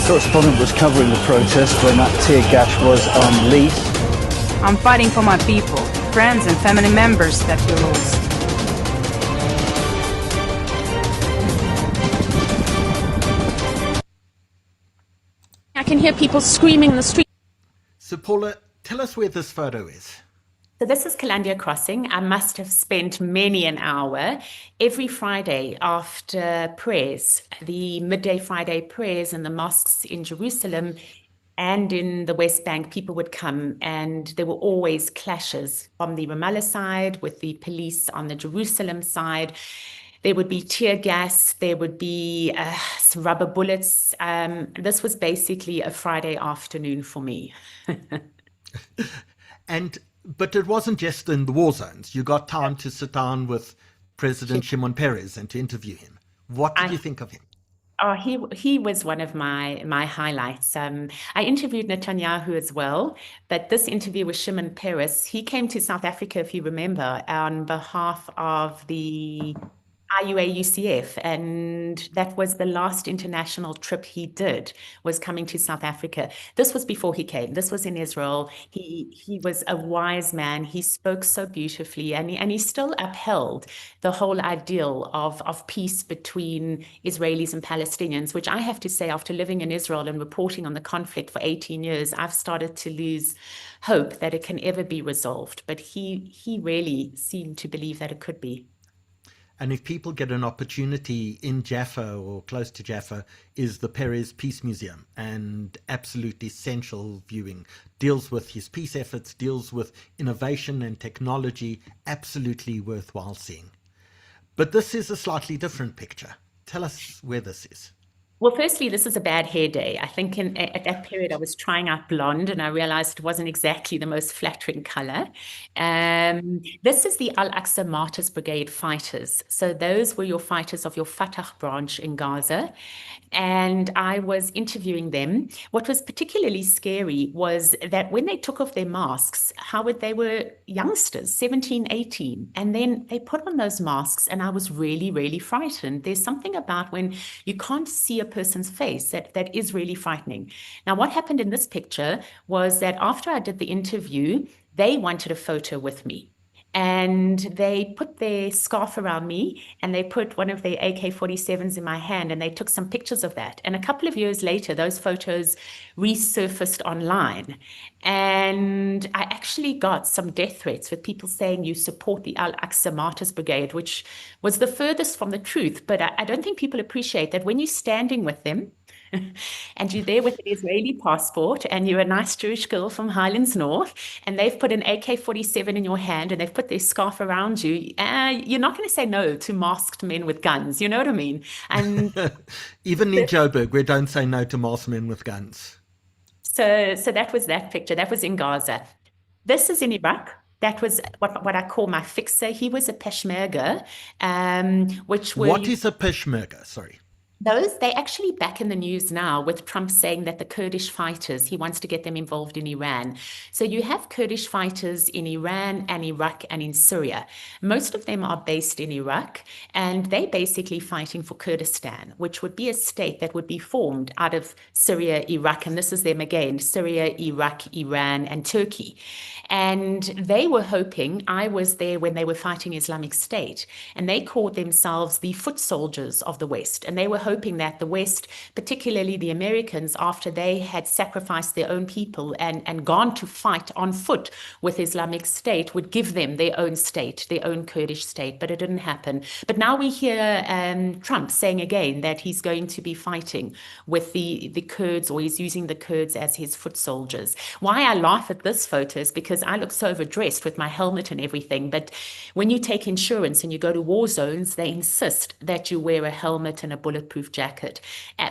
Speaker 6: Correspondent was covering the protest when that tear gas was unleashed.
Speaker 7: I'm fighting for my people, friends and family members that we lost.
Speaker 4: I can hear people screaming in the street.
Speaker 1: So Paula, tell us where this photo is.
Speaker 2: So this is Calandia Crossing. I must have spent many an hour every Friday after prayers, the midday Friday prayers in the mosques in Jerusalem and in the West Bank. People would come and there were always clashes on the Ramallah side with the police on the Jerusalem side. There would be tear gas, there would be some rubber bullets. This was basically a Friday afternoon for me.
Speaker 1: But it wasn't just in the war zones. You got time to sit down with President Shimon Peres and to interview him. What did you think of him?
Speaker 2: Oh, he was one of my highlights. I interviewed Netanyahu as well, but this interview with Shimon Peres, he came to South Africa, if you remember, on behalf of the IUA-UCF, and that was the last international trip he did, was coming to South Africa. This was before he came. This was in Israel. He was a wise man. He spoke so beautifully, and he still upheld the whole ideal of peace between Israelis and Palestinians, which I have to say, after living in Israel and reporting on the conflict for 18 years, I've started to lose hope that it can ever be resolved. But he really seemed to believe that it could be.
Speaker 1: And if people get an opportunity in Jaffa or close to Jaffa, is the Peres Peace Museum, and absolutely essential viewing. Deals with his peace efforts, deals with innovation and technology, absolutely worthwhile seeing. But this is a slightly different picture. Tell us where this is.
Speaker 2: Well, firstly, this is a bad hair day. I think at that period, I was trying out blonde and I realized it wasn't exactly the most flattering color. This is the Al-Aqsa Martyrs Brigade fighters. So those were your fighters of your Fatah branch in Gaza. And I was interviewing them. What was particularly scary was that when they took off their masks, Howard, they were youngsters, 17, 18. And then they put on those masks and I was really, really frightened. There's something about when you can't see a person's face that is really frightening. Now, what happened in this picture was that after I did the interview, they wanted a photo with me. And they put their scarf around me and they put one of their AK-47s in my hand and they took some pictures of that. And a couple of years later, those photos resurfaced online. And I actually got some death threats with people saying you support the Al-Aqsa Martyrs Brigade, which was the furthest from the truth. But I don't think people appreciate that when you're standing with them, and you're there with an Israeli passport and you're a nice Jewish girl from Highlands North and they've put an AK-47 in your hand and they've put their scarf around you, you're not going to say no to masked men with guns. You know what I mean? And
Speaker 1: even in Joburg, we don't say no to masked men with guns.
Speaker 2: So that was that picture. That was in Gaza. This is in Iraq. That was what I call my fixer. He was a Peshmerga, which were...
Speaker 1: What is a Peshmerga? Sorry.
Speaker 2: Those, they actually back in the news now with Trump saying that the Kurdish fighters, he wants to get them involved in Iran. So you have Kurdish fighters in Iran and Iraq and in Syria. Most of them are based in Iraq and they're basically fighting for Kurdistan, which would be a state that would be formed out of Syria, Iraq, and this is them again, Syria, Iraq, Iran, and Turkey. And they were hoping, I was there when they were fighting Islamic State, and they called themselves the foot soldiers of the West. And they were hoping that the West, particularly the Americans, after they had sacrificed their own people and gone to fight on foot with Islamic State, would give them their own state, their own Kurdish state. But it didn't happen. But now we hear Trump saying again that he's going to be fighting with the Kurds, or he's using the Kurds as his foot soldiers. Why I laugh at this photo is because I look so overdressed with my helmet and everything. But when you take insurance and you go to war zones, they insist that you wear a helmet and a bulletproof jacket.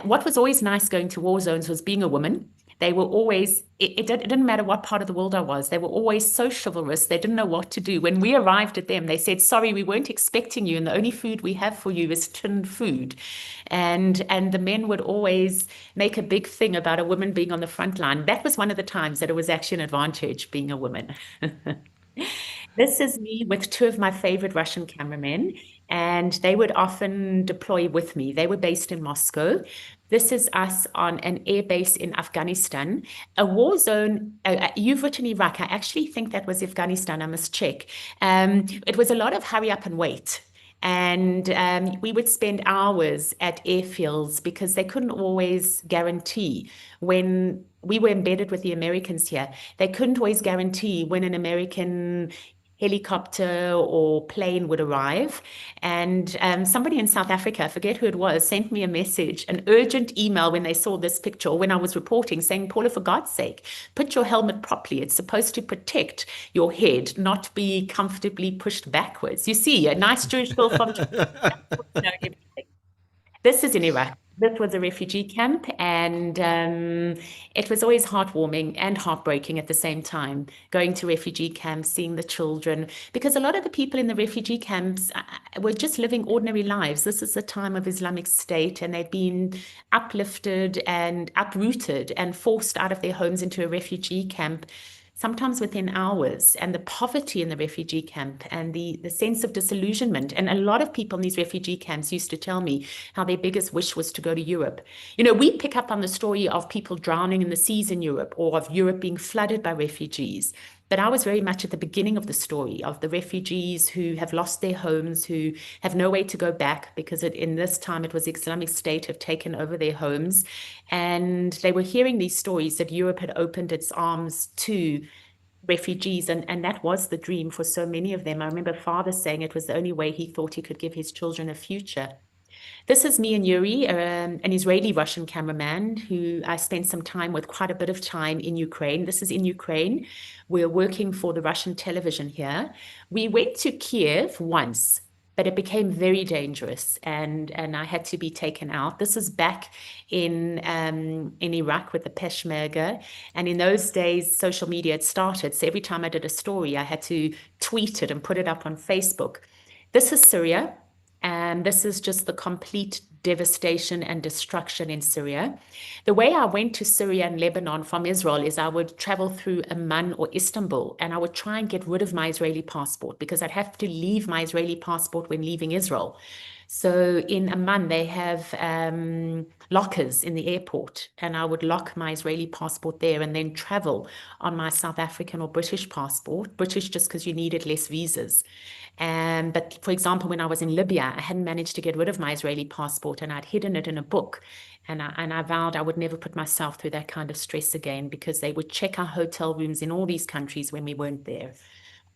Speaker 2: What was always nice going to war zones was being a woman They were always, it didn't matter what part of the world I was, they were always so chivalrous. They didn't know what to do. When we arrived at them, they said, sorry, we weren't expecting you, and the only food we have for you is tinned food. And the men would always make a big thing about a woman being on the front line. That was one of the times that it was actually an advantage being a woman. This is me with two of my favorite Russian cameramen, and they would often deploy with me. They were based in Moscow. This is us on an air base in Afghanistan, a war zone. You've written Iraq. I actually think that was Afghanistan. I must check. It was a lot of hurry up and wait. And we would spend hours at airfields because they couldn't always guarantee when we were embedded with the Americans here. They couldn't always guarantee when an American helicopter or plane would arrive. And somebody in South Africa, I forget who it was, sent me a message, an urgent email when they saw this picture, when I was reporting, saying, Paula, for God's sake, put your helmet properly. It's supposed to protect your head, not be comfortably pushed backwards. You see, a nice Jewish girl from This is in Iraq. This was a refugee camp, and it was always heartwarming and heartbreaking at the same time, going to refugee camps, seeing the children, because a lot of the people in the refugee camps were just living ordinary lives. This is the time of Islamic State, and they'd been uplifted and uprooted and forced out of their homes into a refugee camp, sometimes within hours, and the poverty in the refugee camp and the sense of disillusionment. And a lot of people in these refugee camps used to tell me how their biggest wish was to go to Europe. You know, we pick up on the story of people drowning in the seas in Europe, or of Europe being flooded by refugees. But I was very much at the beginning of the story of the refugees who have lost their homes, who have no way to go back because in this time it was the Islamic State have taken over their homes. And they were hearing these stories that Europe had opened its arms to refugees. And that was the dream for so many of them. I remember father saying it was the only way he thought he could give his children a future. This is me and Yuri, an Israeli-Russian cameraman who I spent some time with, quite a bit of time in Ukraine. This is in Ukraine. We're working for the Russian television here. We went to Kiev once, but it became very dangerous, and I had to be taken out. This is back in Iraq with the Peshmerga. And in those days, social media had started. So every time I did a story, I had to tweet it and put it up on Facebook. This is Syria. And this is just the complete devastation and destruction in Syria. The way I went to Syria and Lebanon from Israel is I would travel through Amman or Istanbul, and I would try and get rid of my Israeli passport because I'd have to leave my Israeli passport when leaving Israel. So in Amman, they have lockers in the airport, and I would lock my Israeli passport there and then travel on my South African or British passport. British just because you needed less visas. But for example, when I was in Libya, I hadn't managed to get rid of my Israeli passport, and I'd hidden it in a book. And I vowed I would never put myself through that kind of stress again, because they would check our hotel rooms in all these countries when we weren't there.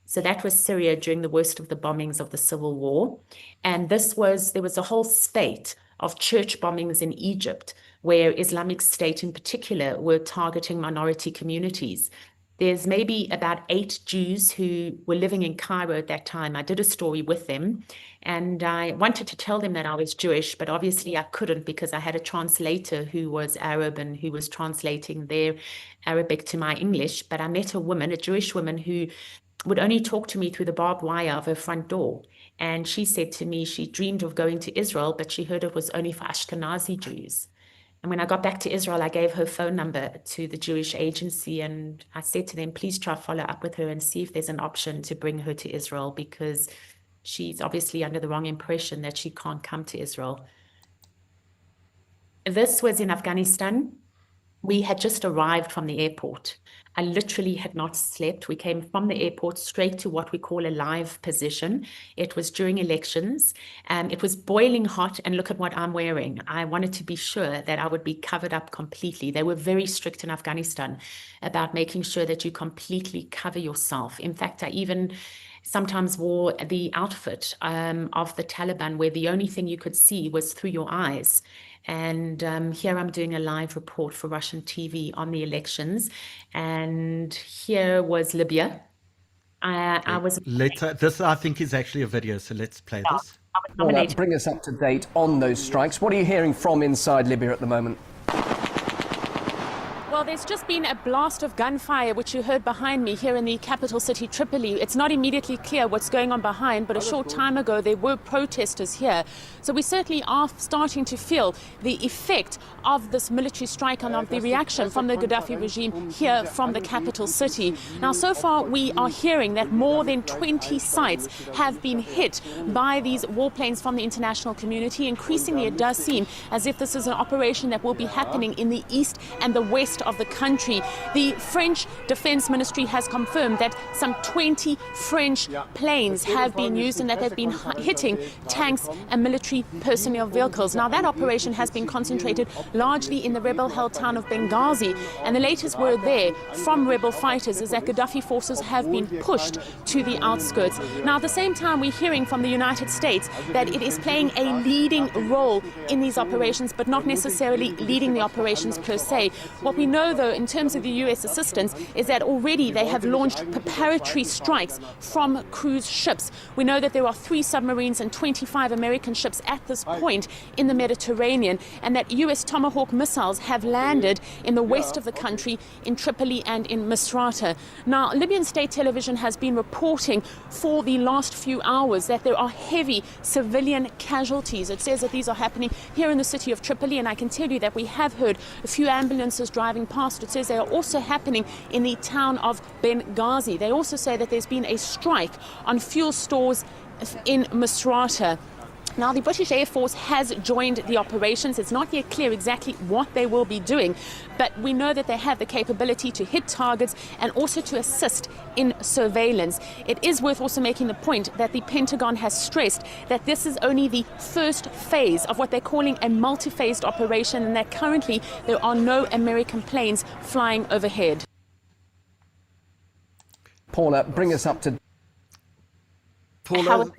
Speaker 2: So that was Syria during the worst of the bombings of the civil war. And there was a whole spate of church bombings in Egypt, where Islamic State in particular were targeting minority communities. There's maybe about 8 Jews who were living in Cairo at that time. I did a story with them, and I wanted to tell them that I was Jewish, but obviously I couldn't because I had a translator who was Arab and who was translating their Arabic to my English. But I met a woman, a Jewish woman, who would only talk to me through the barbed wire of her front door. And she said to me she dreamed of going to Israel, but she heard it was only for Ashkenazi Jews. And when I got back to Israel, I gave her phone number to the Jewish agency, and I said to them, please try to follow up with her and see if there's an option to bring her to Israel, because she's obviously under the wrong impression that she can't come to Israel. This was in Afghanistan. We had just arrived from the airport. I literally had not slept. We came from the airport straight to what we call a live position. It was during elections. It was boiling hot, and look at what I'm wearing. I wanted to be sure that I would be covered up completely. They were very strict in Afghanistan about making sure that you completely cover yourself. In fact, I even sometimes wore the outfit of the Taliban, where the only thing you could see was through your eyes. And here I'm doing a live report for Russian TV on the elections. And here was Libya. I was
Speaker 1: Later, this I think is actually a video, so let's play this.
Speaker 8: Paula, bring us up to date on those strikes. What are you hearing from inside Libya at the moment?
Speaker 4: Well, Well, there's just been a blast of gunfire, which you heard behind me here in the capital city, Tripoli. It's not immediately clear what's going on behind, but a short time ago there were protesters here. So we certainly are starting to feel the effect of this military strike and of the reaction from the Gaddafi regime here from the capital city. Now, so far we are hearing that more than 20 sites have been hit by these warplanes from the international community. Increasingly, it does seem as if this is an operation that will be happening in the east and the west of the country. The French Defense Ministry has confirmed that some 20 French planes have been used and that they've been hitting tanks and military personnel vehicles. Now, that operation has been concentrated largely in the rebel-held town of Benghazi, and the latest word there from rebel fighters is that Gaddafi forces have been pushed to the outskirts. Now, at the same time, we're hearing from the United States that it is playing a leading role in these operations, but not necessarily leading the operations per se. What we know, though, in terms of the U.S. assistance, is that already they have launched preparatory strikes from cruise ships. We know that there are 3 submarines and 25 American ships at this point in the Mediterranean, and that U.S. Tomahawk missiles have landed in the west of the country, in Tripoli and in Misrata. Now, Libyan state television has been reporting for the last few hours that there are heavy civilian casualties. It says that these are happening here in the city of Tripoli, and I can tell you that we have heard a few ambulances driving past. It says they are also happening in the town of Benghazi. They also say that there's been a strike on fuel stores in Misrata. Now, the British Air Force has joined the operations. It's not yet clear exactly what they will be doing, but we know that they have the capability to hit targets and also to assist in surveillance. It is worth also making the point that the Pentagon has stressed that this is only the first phase of what they're calling a multi-phased operation, and that currently there are no American planes flying overhead.
Speaker 8: Paula, bring us up to...
Speaker 1: Paula,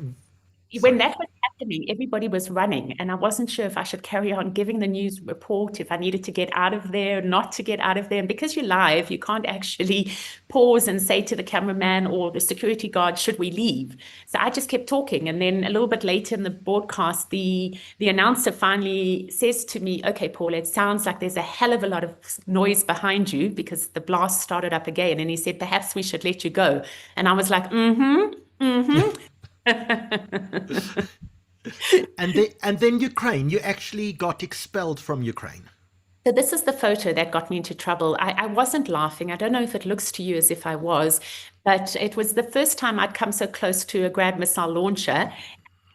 Speaker 2: When that was happening, everybody was running, and I wasn't sure if I should carry on giving the news report, if I needed to get out of there, not to get out of there. And because you're live, you can't actually pause and say to the cameraman or the security guard, should we leave? So I just kept talking. And then a little bit later in the broadcast, the announcer finally says to me, okay, Paula, it sounds like there's a hell of a lot of noise behind you because the blast started up again. And he said, perhaps we should let you go. And I was like,
Speaker 1: and then Ukraine, you actually got expelled from Ukraine.
Speaker 2: So this is the photo that got me into trouble. I wasn't laughing. I don't know if it looks to you as if I was, but it was the first time I'd come so close to a Grad missile launcher.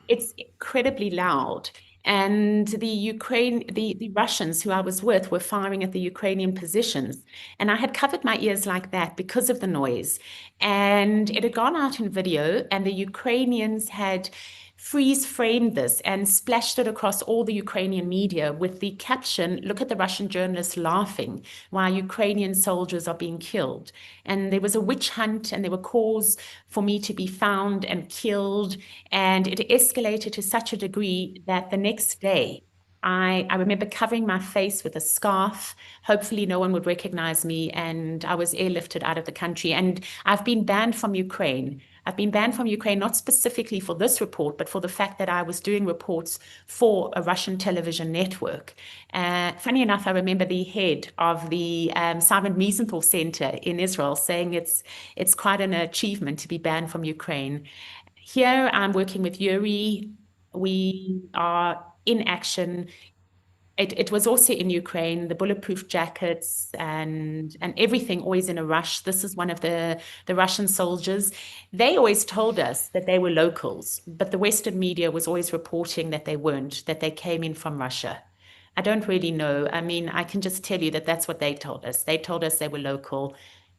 Speaker 2: It's incredibly loud. And the Russians who I was with were firing at the Ukrainian positions. And I had covered my ears like that because of the noise. And it had gone out in video, and the Ukrainians had freeze framed this and splashed it across all the Ukrainian media with the caption, look at the Russian journalists laughing while Ukrainian soldiers are being killed. And there was a witch hunt, and there were calls for me to be found and killed. And it escalated to such a degree that the next day, I remember covering my face with a scarf. Hopefully no one would recognize me, and I was airlifted out of the country. And I've been banned from Ukraine. I've been banned from Ukraine, not specifically for this report, but for the fact that I was doing reports for a Russian television network. Funny enough, I remember the head of the Simon Wiesenthal Center in Israel saying it's quite an achievement to be banned from Ukraine. Here I'm working with Yuri. We are in action. It was also in Ukraine, the bulletproof jackets and everything, always in a rush. This is one of the Russian soldiers. They always told us that they were locals, but the Western media was always reporting that they weren't, that they came in from Russia. I don't really know. I mean, I can just tell you that that's what they told us. They told us they were local,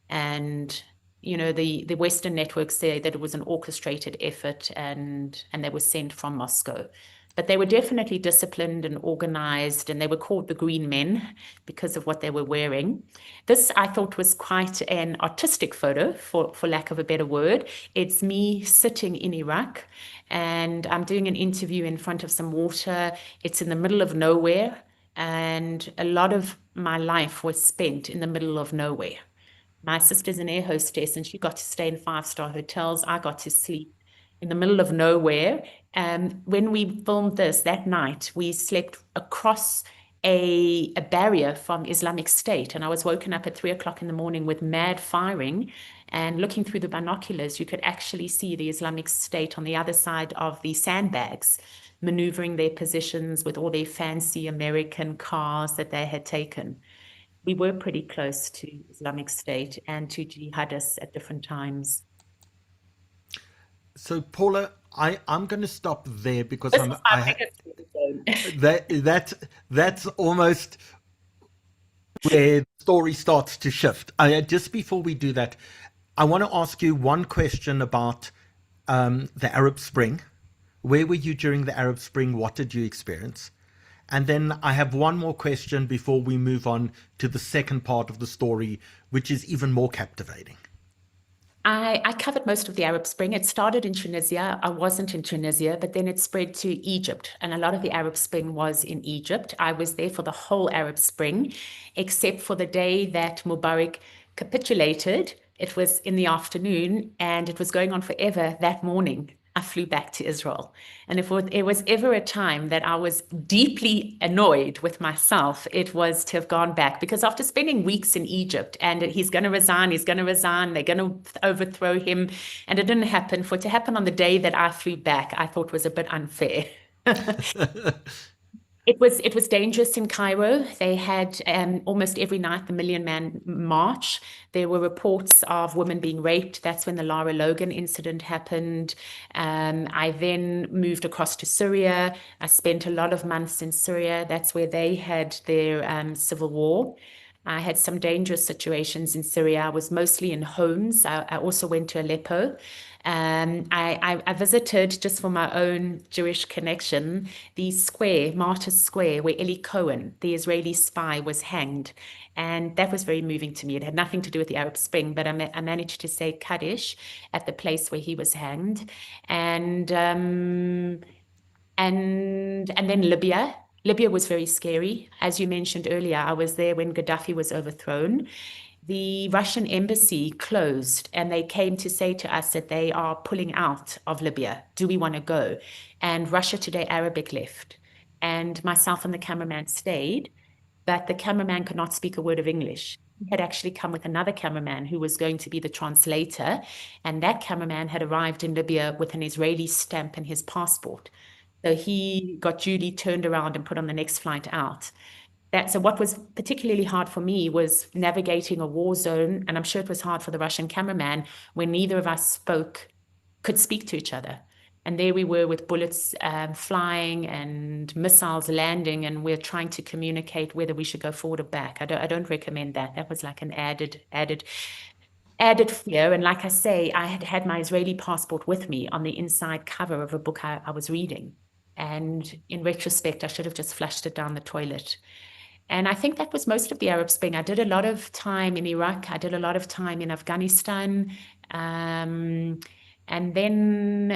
Speaker 2: and you know, the Western networks say that it was an orchestrated effort and they were sent from Moscow. But they were definitely disciplined and organized, and they were called the Green Men because of what they were wearing. This, I thought, was quite an artistic photo, for lack of a better word. It's me sitting in Iraq, and I'm doing an interview in front of some water. It's in the middle of nowhere, and a lot of my life was spent in the middle of nowhere. My sister's an air hostess, and she got to stay in 5-star hotels. I got to sleep in the middle of nowhere. When we filmed this that night, we slept across a barrier from Islamic State. And I was woken up at 3 o'clock in the morning with mad firing, and looking through the binoculars, you could actually see the Islamic State on the other side of the sandbags, maneuvering their positions with all their fancy American cars that they had taken. We were pretty close to Islamic State and to jihadists at different times.
Speaker 1: So, Paula, I'm going to stop there because
Speaker 2: This was my biggest zone.
Speaker 1: that's almost where the story starts to shift. Just before we do that, I want to ask you one question about the Arab Spring. Where were you during the Arab Spring? What did you experience? And then I have one more question before we move on to the second part of the story, which is even more captivating.
Speaker 2: I covered most of the Arab Spring. It started in Tunisia. I wasn't in Tunisia, but then it spread to Egypt. And a lot of the Arab Spring was in Egypt. I was there for the whole Arab Spring, except for the day that Mubarak capitulated. It was in the afternoon, and it was going on forever. That morning, I flew back to Israel. And if it was ever a time that I was deeply annoyed with myself, it was to have gone back. Because after spending weeks in Egypt, and he's going to resign, they're going to overthrow him, and it didn't happen. For it to happen on the day that I flew back, I thought was a bit unfair. It was dangerous in Cairo. They had almost every night the Million Man March. There were reports of women being raped. That's when the Lara Logan incident happened. I then moved across to Syria. I spent a lot of months in Syria. That's where they had their civil war. I had some dangerous situations in Syria. I was mostly in homes. I also went to Aleppo. I visited, just for my own Jewish connection, the square, Martyrs Square, where Eli Cohen, the Israeli spy, was hanged. And that was very moving to me. It had nothing to do with the Arab Spring, but I managed to say Kaddish at the place where he was hanged. And then Libya. Libya was very scary. As you mentioned earlier, I was there when Gaddafi was overthrown. The Russian embassy closed, and they came to say to us that they are pulling out of Libya. Do we want to go? And Russia Today Arabic left, and myself and the cameraman stayed, but the cameraman could not speak a word of English. He had actually come with another cameraman who was going to be the translator, and that cameraman had arrived in Libya with an Israeli stamp in his passport. So he got duly turned around and put on the next flight out. So what was particularly hard for me was navigating a war zone, and I'm sure it was hard for the Russian cameraman when neither of us could speak to each other. And there we were with bullets flying and missiles landing, and we're trying to communicate whether we should go forward or back. I don't recommend that. That was like an added fear. And like I say, I had my Israeli passport with me on the inside cover of a book I was reading. And in retrospect, I should have just flushed it down the toilet. And I think that was most of the Arab Spring. I did a lot of time in Iraq. I did a lot of time in Afghanistan. And then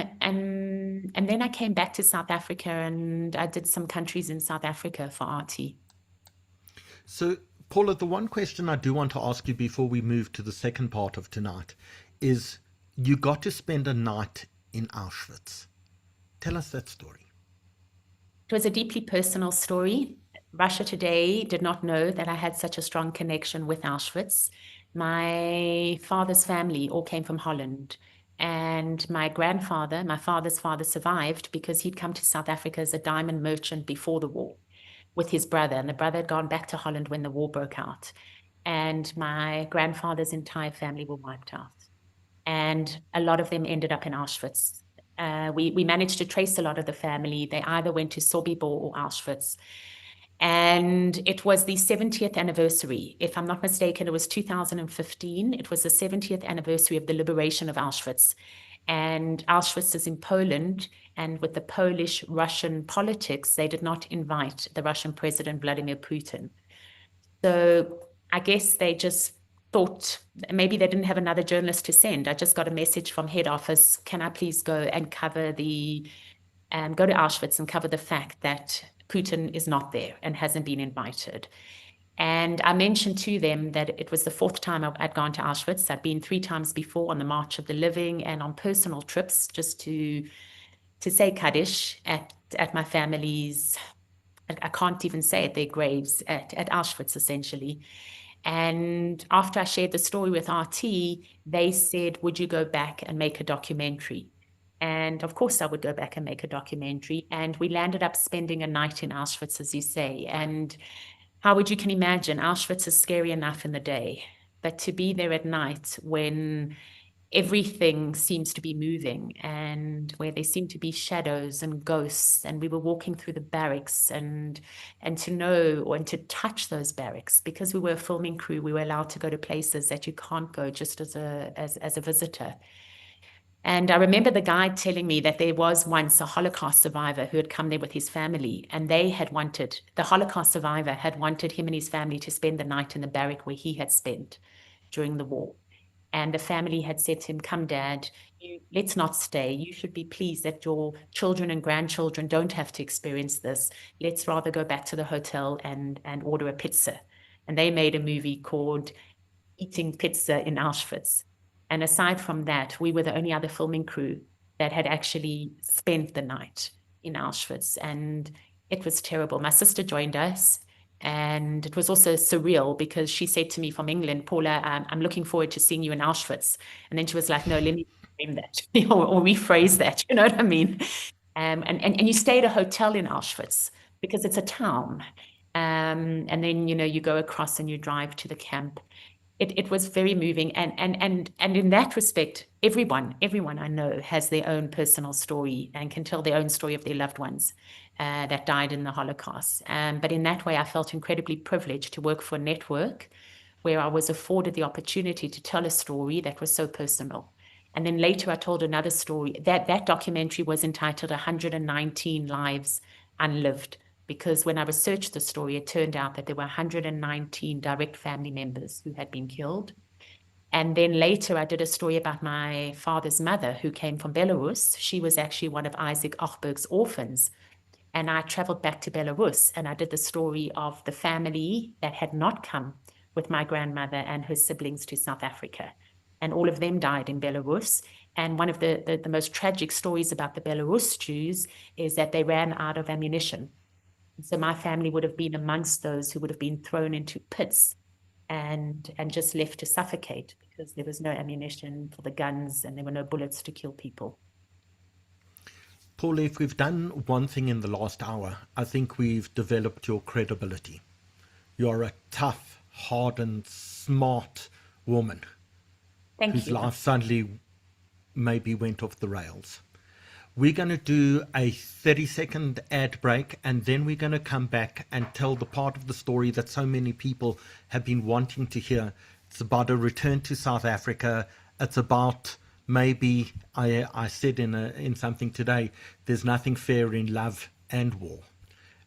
Speaker 2: I came back to South Africa, and I did some countries in South Africa for RT.
Speaker 1: So, Paula, the one question I do want to ask you before we move to the second part of tonight is, you got to spend a night in Auschwitz. Tell us that story.
Speaker 2: It was a deeply personal story. Russia Today did not know that I had such a strong connection with Auschwitz. My father's family all came from Holland. And my father's father, survived because he'd come to South Africa as a diamond merchant before the war with his brother. And the brother had gone back to Holland when the war broke out. And my grandfather's entire family were wiped out. And a lot of them ended up in Auschwitz. We managed to trace a lot of the family. They either went to Sobibor or Auschwitz. And it was the 70th anniversary. If I'm not mistaken, it was 2015. It was the 70th anniversary of the liberation of Auschwitz. And Auschwitz is in Poland. And with the Polish-Russian politics, they did not invite the Russian President Vladimir Putin. So I guess they just thought maybe they didn't have another journalist to send. I just got a message from head office. Can I please go and cover go to Auschwitz and cover the fact that Putin is not there and hasn't been invited. And I mentioned to them that it was the fourth time I'd gone to Auschwitz. I'd been 3 times before on the March of the Living and on personal trips just to say Kaddish at my family's I can't even say it, their graves at Auschwitz, essentially. And after I shared the story with RT, they said, would you go back and make a documentary? And of course I would go back and make a documentary. And we landed up spending a night in Auschwitz, as you say. And Howard, you can imagine, Auschwitz is scary enough in the day, but to be there at night when everything seems to be moving and where there seem to be shadows and ghosts, and we were walking through the barracks, and to know or and to touch those barracks, because we were a filming crew, we were allowed to go to places that you can't go just as a visitor. And I remember the guide telling me that there was once a Holocaust survivor who had come there with his family, and the Holocaust survivor had wanted him and his family to spend the night in the barrack where he had spent during the war. And the family had said to him, come, Dad, let's not stay. You should be pleased that your children and grandchildren don't have to experience this. Let's rather go back to the hotel and order a pizza. And they made a movie called Eating Pizza in Auschwitz. And aside from that, we were the only other filming crew that had actually spent the night in Auschwitz. And it was terrible. My sister joined us. And it was also surreal because she said to me from England, Paula, I'm looking forward to seeing you in Auschwitz. And then she was like, no, let me frame that or rephrase that. You know what I mean? And you stay at a hotel in Auschwitz because it's a town. And then, you go across and you drive to the camp. It was very moving. And in that respect, everyone I know has their own personal story and can tell their own story of their loved ones that died in the Holocaust. But in that way, I felt incredibly privileged to work for a network where I was afforded the opportunity to tell a story that was so personal. And then later I told another story. That documentary was entitled 119 Lives Unlived, because when I researched the story, it turned out that there were 119 direct family members who had been killed. And then later I did a story about my father's mother who came from Belarus. She was actually one of Isaac Ochberg's orphans. And I traveled back to Belarus and I did the story of the family that had not come with my grandmother and her siblings to South Africa. And all of them died in Belarus. And one of the most tragic stories about the Belarus Jews is that they ran out of ammunition. So my family would have been amongst those who would have been thrown into pits and just left to suffocate because there was no ammunition for the guns and there were no bullets to kill people.
Speaker 1: Paula, if we've done one thing in the last hour, I think we've developed your credibility. You're a tough, hardened, smart woman whose life suddenly maybe went off the rails. We're going to do a 30-second ad break, and then we're going to come back and tell the part of the story that so many people have been wanting to hear. It's about a return to South Africa. It's about maybe, I said in something today, there's nothing fair in love and war.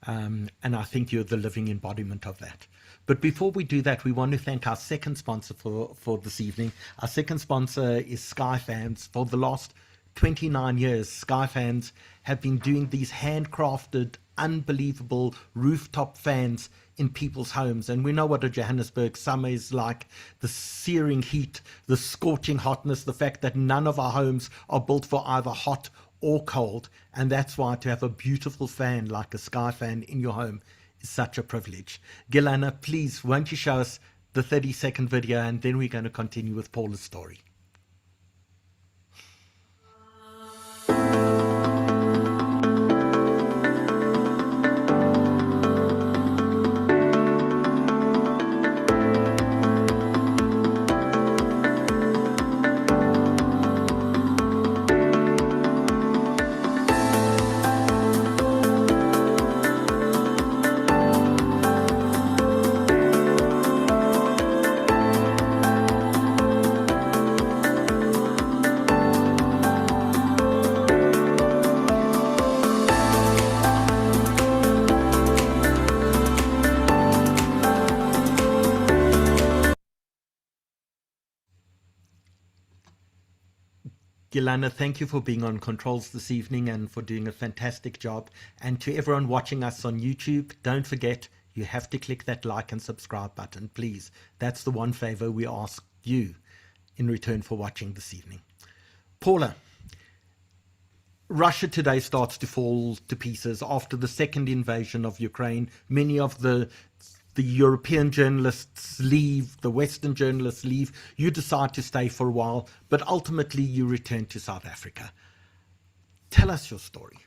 Speaker 1: And I think you're the living embodiment of that. But before we do that, we want to thank our second sponsor for this evening. Our second sponsor is Skyfans. For the last 29 years, Skyfans have been doing these handcrafted, unbelievable rooftop fans in people's homes. And we know what a Johannesburg summer is like, the searing heat, the scorching hotness, the fact that none of our homes are built for either hot or cold. And that's why to have a beautiful fan like a Skyfan in your home is such a privilege. Gilana, please, won't you show us the 30-second video, and then we're going to continue with Paula's story. Gilana, thank you for being on Controls this evening and for doing a fantastic job. And to everyone watching us on YouTube, don't forget, you have to click that like and subscribe button, please. That's the one favor we ask you in return for watching this evening. Paula, Russia today starts to fall to pieces after the second invasion of Ukraine. Many of the European journalists leave, the Western journalists leave. You decide to stay for a while, but ultimately you return to South Africa. Tell us your story.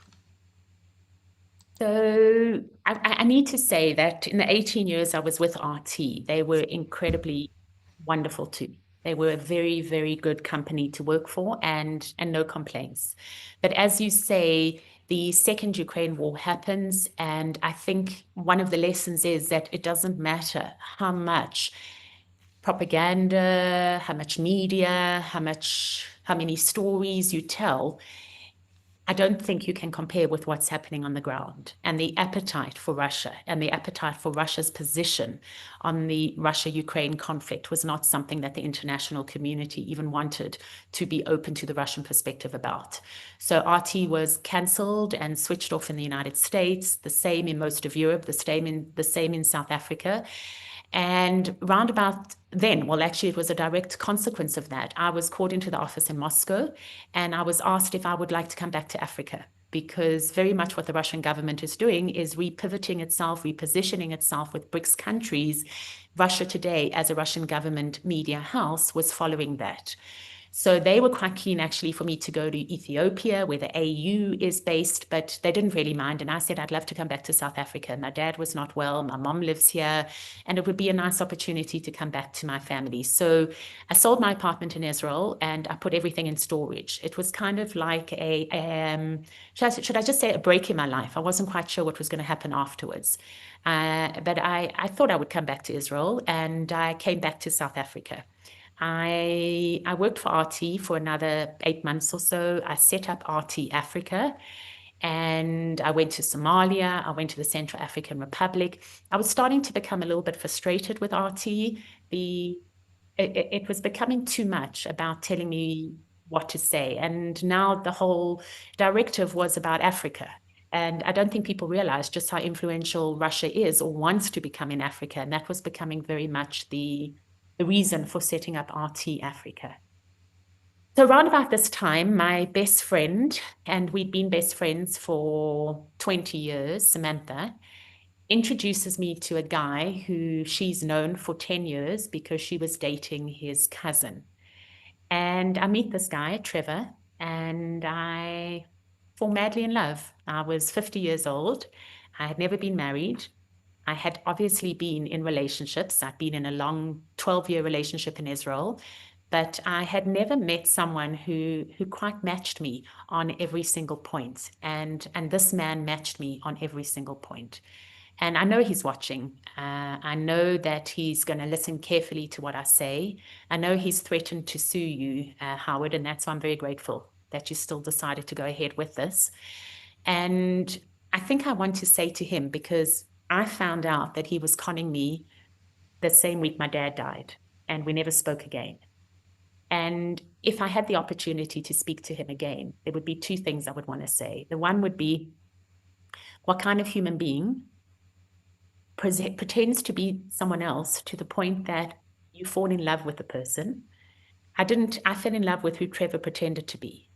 Speaker 2: So I need to say that in the 18 years I was with RT, they were incredibly wonderful too. They were a very, very good company to work for, and no complaints. But as you say, the second Ukraine war happens, and I think one of the lessons is that it doesn't matter how much propaganda, how much media, how many stories you tell. I don't think you can compare with what's happening on the ground, and the appetite for Russia and the appetite for Russia's position on the Russia-Ukraine conflict was not something that the international community even wanted to be open to the Russian perspective about. So RT was cancelled and switched off in the United States, the same in most of Europe, the same in South Africa. And round about then, well, actually, it was a direct consequence of that. I was called into the office in Moscow, and I was asked if I would like to come back to Africa, because very much what the Russian government is doing is repivoting itself, repositioning itself with BRICS countries. Russia Today, as a Russian government media house, was following that. So they were quite keen, actually, for me to go to Ethiopia, where the AU is based, but they didn't really mind. And I said, I'd love to come back to South Africa. My dad was not well. My mom lives here, and it would be a nice opportunity to come back to my family. So I sold my apartment in Israel, and I put everything in storage. It was kind of like should I just say a break in my life? I wasn't quite sure what was going to happen afterwards. But I thought I would come back to Israel, and I came back to South Africa. I worked for RT for another 8 months or so. I set up RT Africa, and I went to Somalia. I went to the Central African Republic. I was starting to become a little bit frustrated with RT. It was becoming too much about telling me what to say. And now the whole directive was about Africa. And I don't think people realize just how influential Russia is or wants to become in Africa. And that was becoming very much the reason for setting up RT Africa. So around about this time, my best friend, and we'd been best friends for 20 years, Samantha, introduces me to a guy who she's known for 10 years because she was dating his cousin. And I meet this guy, Trevor, and I fall madly in love. I was 50 years old. I had never been married. I had obviously been in relationships. I'd been in a long 12-year relationship in Israel, but I had never met someone who quite matched me on every single point. And this man matched me on every single point. And I know he's watching. I know that he's going to listen carefully to what I say. I know he's threatened to sue you, Howard, and that's why I'm very grateful that you still decided to go ahead with this. And I think I want to say to him, because I found out that he was conning me the same week my dad died, and we never spoke again. And if I had the opportunity to speak to him again, there would be two things I would want to say. The one would be, what kind of human being pretends to be someone else to the point that you fall in love with the person? I fell in love with who Trevor pretended to be.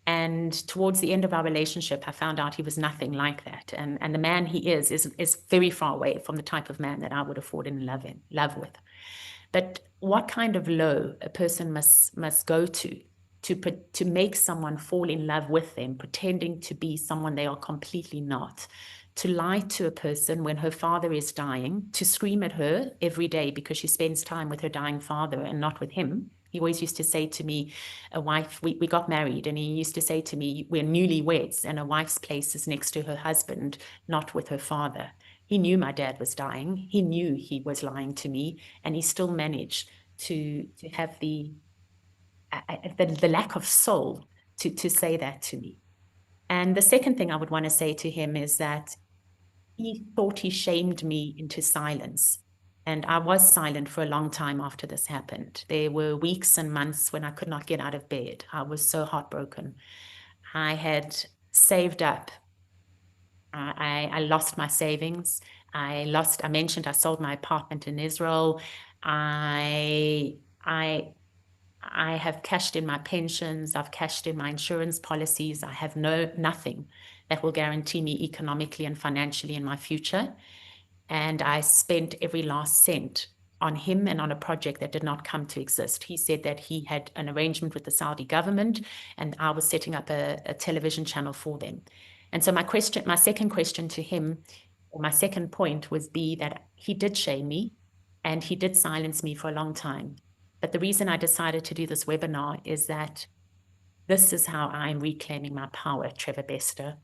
Speaker 2: And towards the end of our relationship, I found out he was nothing like that. And the man he is very far away from the type of man that I would have fallen in love with. But what kind of low a person must go to make someone fall in love with them, pretending to be someone they are completely not, to lie to a person when her father is dying, to scream at her every day because she spends time with her dying father and not with him. He always used to say to me, we got married, and he used to say to me, we're newlyweds, and a wife's place is next to her husband, not with her father. He knew my dad was dying. He knew he was lying to me, and he still managed to have the lack of soul to say that to me. And the second thing I would want to say to him is that he thought he shamed me into silence. And I was silent for a long time after this happened. There were weeks and months when I could not get out of bed. I was so heartbroken. I had saved up. I lost my savings. I mentioned I sold my apartment in Israel. I I have cashed in my pensions, I've cashed in my insurance policies, I have nothing that will guarantee me economically and financially in my future. And I spent every last cent on him and on a project that did not come to exist. He said that he had an arrangement with the Saudi government and I was setting up a television channel for them. And so my second question to him, or my second point, was that he did shame me and he did silence me for a long time. But the reason I decided to do this webinar is that this is how I'm reclaiming my power, Trevor Bester.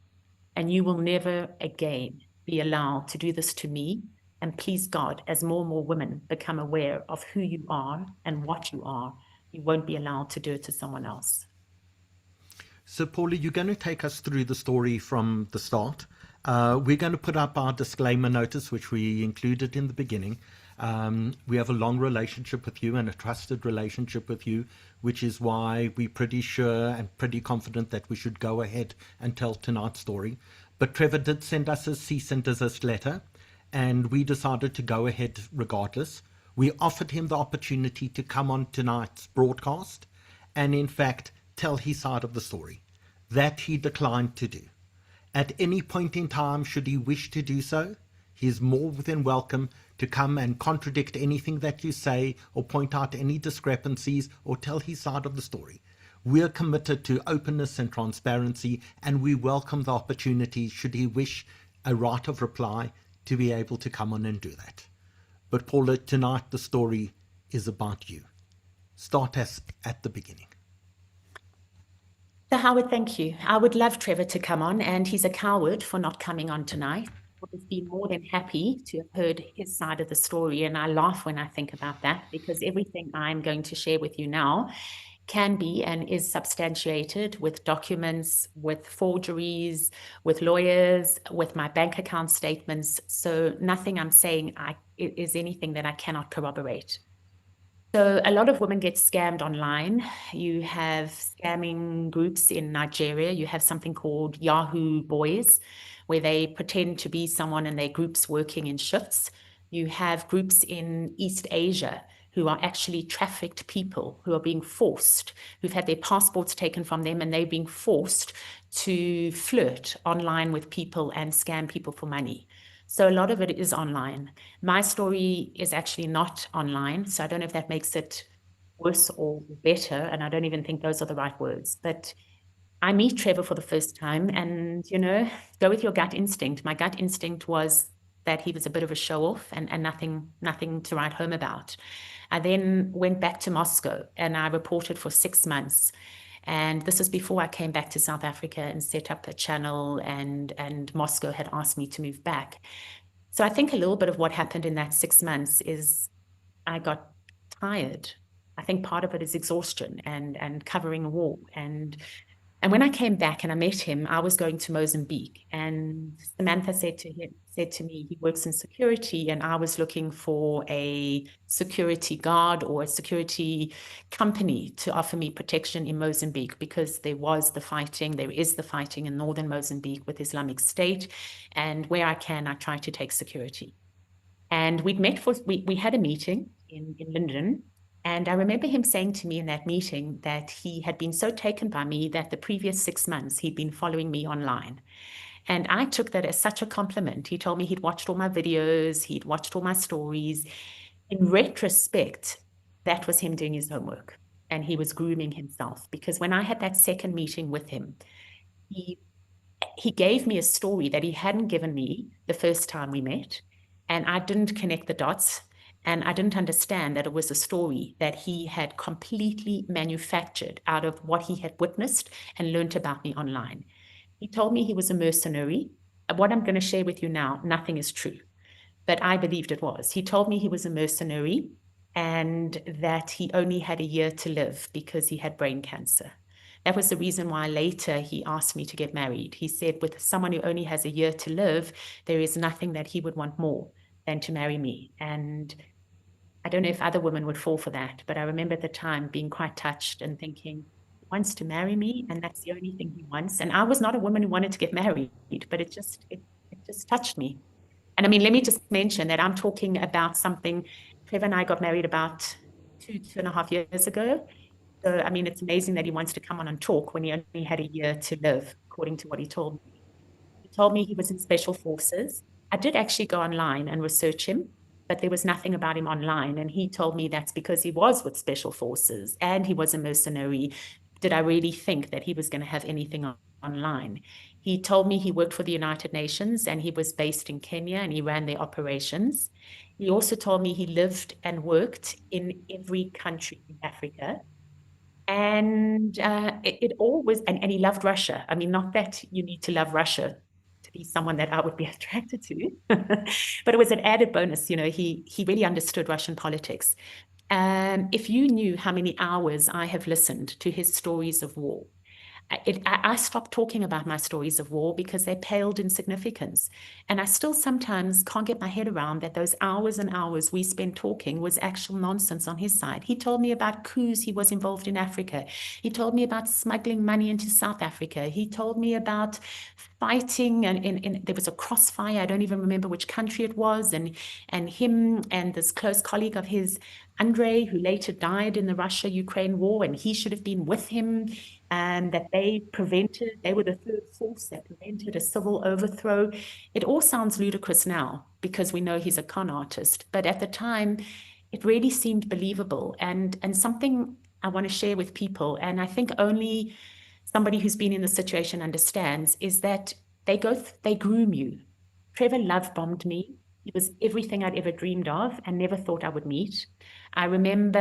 Speaker 2: And you will never again be allowed to do this to me. And please God, as more and more women become aware of who you are and what you are, you won't be allowed to do it to someone else.
Speaker 1: So, Paula, you're going to take us through the story from the start. We're going to put up our disclaimer notice, which we included in the beginning. We have a long relationship with you and a trusted relationship with you, which is why we're pretty sure and pretty confident that we should go ahead and tell tonight's story. But Trevor did send us a cease and desist letter, and we decided to go ahead regardless. We offered him the opportunity to come on tonight's broadcast and, in fact, tell his side of the story. That he declined to do. At any point in time, should he wish to do so, he is more than welcome to come and contradict anything that you say or point out any discrepancies or tell his side of the story. We are committed to openness and transparency, and we welcome the opportunity, should he wish a right of reply, to be able to come on and do that. But Paula, tonight the story is about you. Start us at the beginning.
Speaker 2: So Howard, thank you. I would love Trevor to come on, and he's a coward for not coming on tonight. I would have been more than happy to have heard his side of the story, and I laugh when I think about that, because everything I'm going to share with you now can be and is substantiated with documents, with forgeries, with lawyers, with my bank account statements. So nothing I'm saying is anything that I cannot corroborate. So a lot of women get scammed online. You have scamming groups in Nigeria. You have something called Yahoo Boys, where they pretend to be someone and their groups working in shifts. You have groups in East Asia who are actually trafficked people who are being forced, who've had their passports taken from them, and they're being forced to flirt online with people and scam people for money. So a lot of it is online. My story is actually not online, so I don't know if that makes it worse or better, and I don't even think those are the right words. But I meet Trevor for the first time, and, go with your gut instinct. My gut instinct was that he was a bit of a show-off and nothing to write home about. I then went back to Moscow, and I reported for 6 months. And this was before I came back to South Africa and set up a channel, and Moscow had asked me to move back. So I think a little bit of what happened in that 6 months is I got tired. I think part of it is exhaustion and covering a war. And when I came back and I met him, I was going to Mozambique, and Samantha said to me, he works in security, and I was looking for a security guard or a security company to offer me protection in Mozambique, because there is the fighting in northern Mozambique with Islamic State, and where I can, I try to take security. And we had a meeting in London. And I remember him saying to me in that meeting that he had been so taken by me that the previous 6 months he'd been following me online. And I took that as such a compliment. He told me he'd watched all my videos, he'd watched all my stories. In retrospect, that was him doing his homework, and he was grooming himself, because when I had that second meeting with him, he gave me a story that he hadn't given me the first time we met, and I didn't connect the dots. And I didn't understand that it was a story that he had completely manufactured out of what he had witnessed and learned about me online. He told me he was a mercenary. What I'm going to share with you now, nothing is true, but I believed it was. He told me he was a mercenary and that he only had a year to live because he had brain cancer. That was the reason why later he asked me to get married. He said, with someone who only has a year to live, there is nothing that he would want more than to marry me. And I don't know if other women would fall for that, but I remember at the time being quite touched and thinking, he wants to marry me, and that's the only thing he wants. And I was not a woman who wanted to get married, but it just touched me. And I mean, let me just mention that I'm talking about something. Trevor and I got married about 2.5 years ago. So, I mean, it's amazing that he wants to come on and talk when he only had a year to live, according to what he told me. He told me he was in special forces. I did actually go online and research him, but there was nothing about him online. And he told me that's because he was with special forces and he was a mercenary. Did I really think that he was going to have anything online? He told me he worked for the United Nations and he was based in Kenya and he ran their operations. He also told me he lived and worked in every country in Africa. And it all was, and he loved Russia. I mean, not that you need to love Russia to be someone that I would be attracted to, but it was an added bonus. You know, he really understood Russian politics. If you knew how many hours I have listened to his stories of war, I stopped talking about my stories of war because they paled in significance. And I still sometimes can't get my head around that those hours and hours we spent talking was actual nonsense on his side. He told me about coups he was involved in Africa. He told me about smuggling money into South Africa. He told me about fighting, and there was a crossfire. I don't even remember which country it was. And him and this close colleague of his, Andrei, who later died in the Russia-Ukraine war, and he should have been with him, and that they were the third force that prevented a civil overthrow. It all sounds ludicrous now because we know he's a con artist, but at the time, it really seemed believable, and something I want to share with people, and I think only somebody who's been in the situation understands, is that they groom you. Trevor love bombed me. He was everything I'd ever dreamed of and never thought I would meet. I remember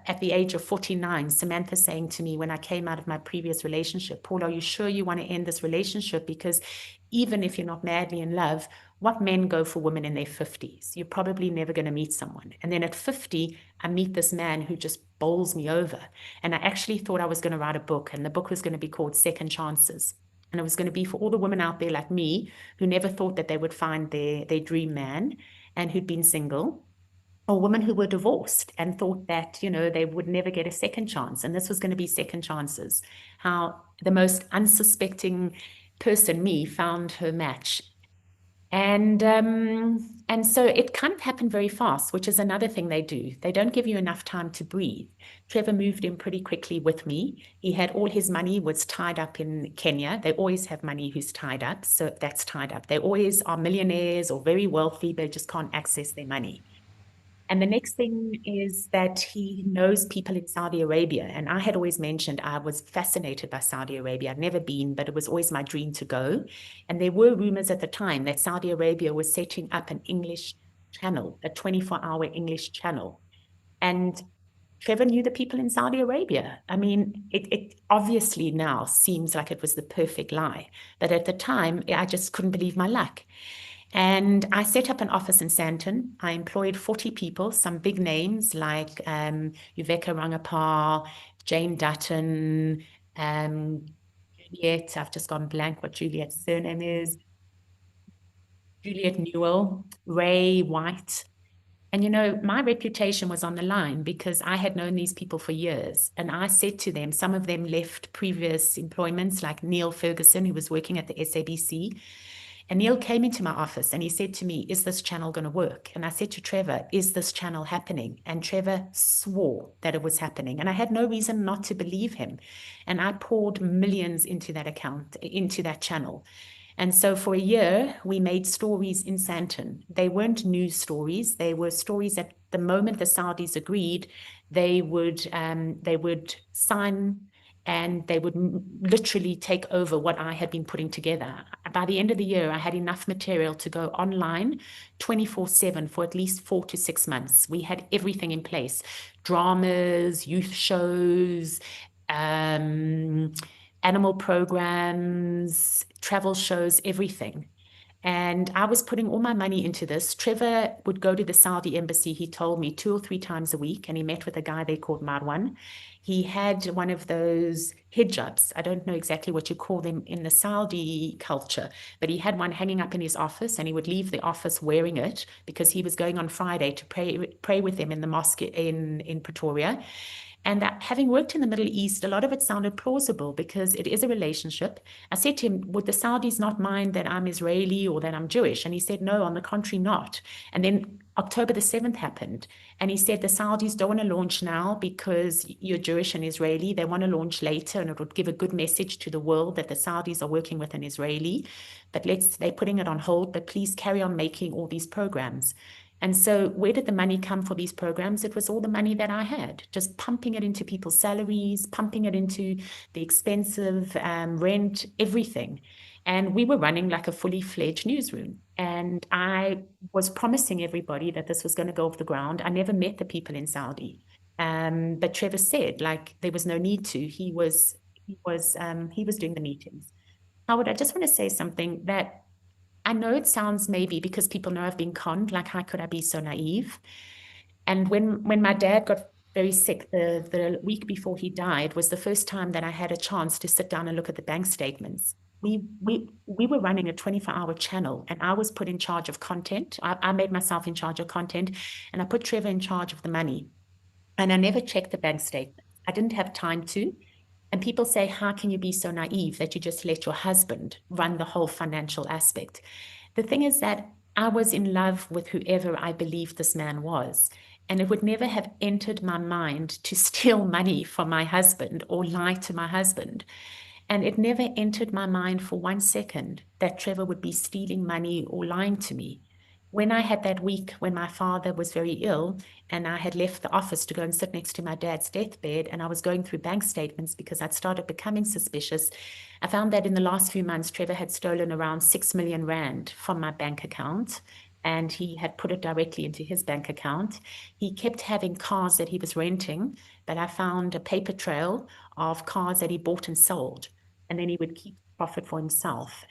Speaker 2: at the age of 49, Samantha saying to me when I came out of my previous relationship, Paula, are you sure you want to end this relationship? Because even if you're not madly in love, what men go for women in their 50s? You're probably never going to meet someone. And then at 50, I meet this man who just bowls me over. And I actually thought I was going to write a book, and the book was going to be called Second Chances. And it was going to be for all the women out there like me who never thought that they would find their dream man and who'd been single, or women who were divorced and thought that, you know, they would never get a second chance. And this was going to be Second Chances. How the most unsuspecting person, me, found her match. And so it kind of happened very fast, which is another thing they do. They don't give you enough time to breathe. Trevor moved in pretty quickly with me. He had all his money was tied up in Kenya. They always have money who's tied up. So that's tied up. They always are millionaires or very wealthy. They just can't access their money. And the next thing is that he knows people in Saudi Arabia. And I had always mentioned I was fascinated by Saudi Arabia. I'd never been, but it was always my dream to go. And there were rumors at the time that Saudi Arabia was setting up an English channel, a 24-hour English channel. And Trevor knew the people in Saudi Arabia. I mean, it obviously now seems like it was the perfect lie. But at the time, I just couldn't believe my luck. And I set up an office in Sandton. I employed 40 people, some big names like Uveka Rangapar, Jane Dutton, Juliet, I've just gone blank what Juliet's surname is, Juliet Newell, Ray White. And, you know, my reputation was on the line because I had known these people for years. And I said to them, some of them left previous employments, like Neil Ferguson, who was working at the SABC. And Neil came into my office and he said to me, is this channel going to work? And I said to Trevor, is this channel happening? And Trevor swore that it was happening. And I had no reason not to believe him. And I poured millions into that account, into that channel. And so for a year, we made stories in Sandton. They weren't news stories. They were stories that the moment the Saudis agreed, they would sign and they would literally take over what I had been putting together. By the end of the year, I had enough material to go online 24/7 for at least 4 to 6 months. We had everything in place, dramas, youth shows, animal programs, travel shows, everything. And I was putting all my money into this. Trevor would go to the Saudi embassy, he told me, 2 or 3 times a week, and he met with a guy they called Marwan. He had one of those hijabs. I don't know exactly what you call them in the Saudi culture, but he had one hanging up in his office, and he would leave the office wearing it because he was going on Friday to pray with them in the mosque in Pretoria. And having worked in the Middle East, a lot of it sounded plausible because it is a relationship. I said to him, would the Saudis not mind that I'm Israeli or that I'm Jewish? And he said, no, on the contrary, not. And then October the 7th happened, and he said the Saudis don't want to launch now because you're Jewish and Israeli. They want to launch later, and it would give a good message to the world that the Saudis are working with an Israeli, but they're putting it on hold, but please carry on making all these programs. And so where did the money come for these programs? It was all the money that I had, just pumping it into people's salaries, pumping it into the expensive rent, everything. And we were running like a fully fledged newsroom. And I was promising everybody that this was going to go off the ground. I never met the people in Saudi. But Trevor said, like, there was no need to. He was doing the meetings. Howard, I just want to say something that I know it sounds maybe because people know I've been conned, like, how could I be so naive? And when my dad got very sick, the week before he died was the first time that I had a chance to sit down and look at the bank statements. We were running a 24-hour channel, and I was put in charge of content. I made myself in charge of content, and I put Trevor in charge of the money. And I never checked the bank statements. I didn't have time to. And people say, how can you be so naive that you just let your husband run the whole financial aspect? The thing is that I was in love with whoever I believed this man was. And it would never have entered my mind to steal money from my husband or lie to my husband. And it never entered my mind for 1 second that Trevor would be stealing money or lying to me. When I had that week when my father was very ill and I had left the office to go and sit next to my dad's deathbed, and I was going through bank statements because I'd started becoming suspicious, I found that in the last few months, Trevor had stolen around 6 million rand from my bank account, and he had put it directly into his bank account. He kept having cars that he was renting, but I found a paper trail of cars that he bought and sold, and then he would keep profit for himself.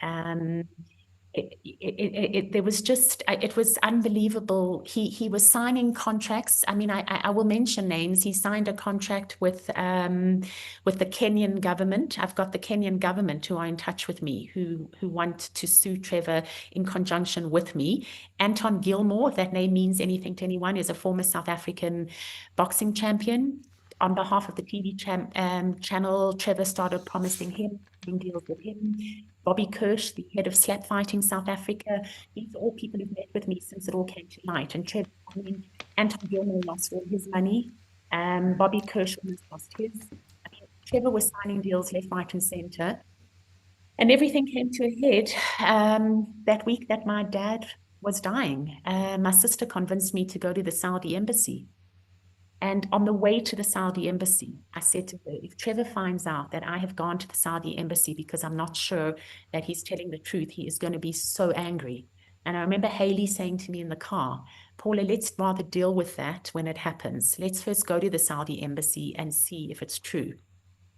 Speaker 2: There was just, it was unbelievable. He was signing contracts. I mean, I will mention names. He signed a contract with the Kenyan government. I've got the Kenyan government who are in touch with me, who want to sue Trevor in conjunction with me. Anton Gilmore, if that name means anything to anyone, is a former South African boxing champion. On behalf of the TV channel, Trevor started promising him doing deals with him. Bobby Kirsch, the head of slap fighting South Africa. These are all people who've met with me since it all came to light. And Trevor, Anton Gilmore lost all his money. Bobby Kirsch almost lost his. Trevor was signing deals left, right, and center. And everything came to a head that week that my dad was dying. My sister convinced me to go to the Saudi embassy. And on the way to the Saudi embassy, I said to her, if Trevor finds out that I have gone to the Saudi embassy because I'm not sure that he's telling the truth, he is going to be so angry. And I remember Haley saying to me in the car, Paula, let's rather deal with that when it happens. Let's first go to the Saudi embassy and see if it's true.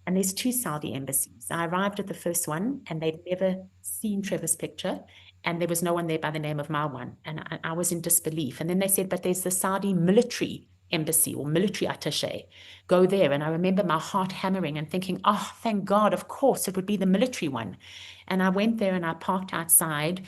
Speaker 2: And there's 2 Saudi embassies. I arrived at the first one, and they'd never seen Trevor's picture. And there was no one there by the name of Marwan. And I was in disbelief. And then they said, but there's the Saudi military embassy or military attaché. Go there. And I remember my heart hammering and thinking, oh, thank God, of course, it would be the military one. And I went there and I parked outside,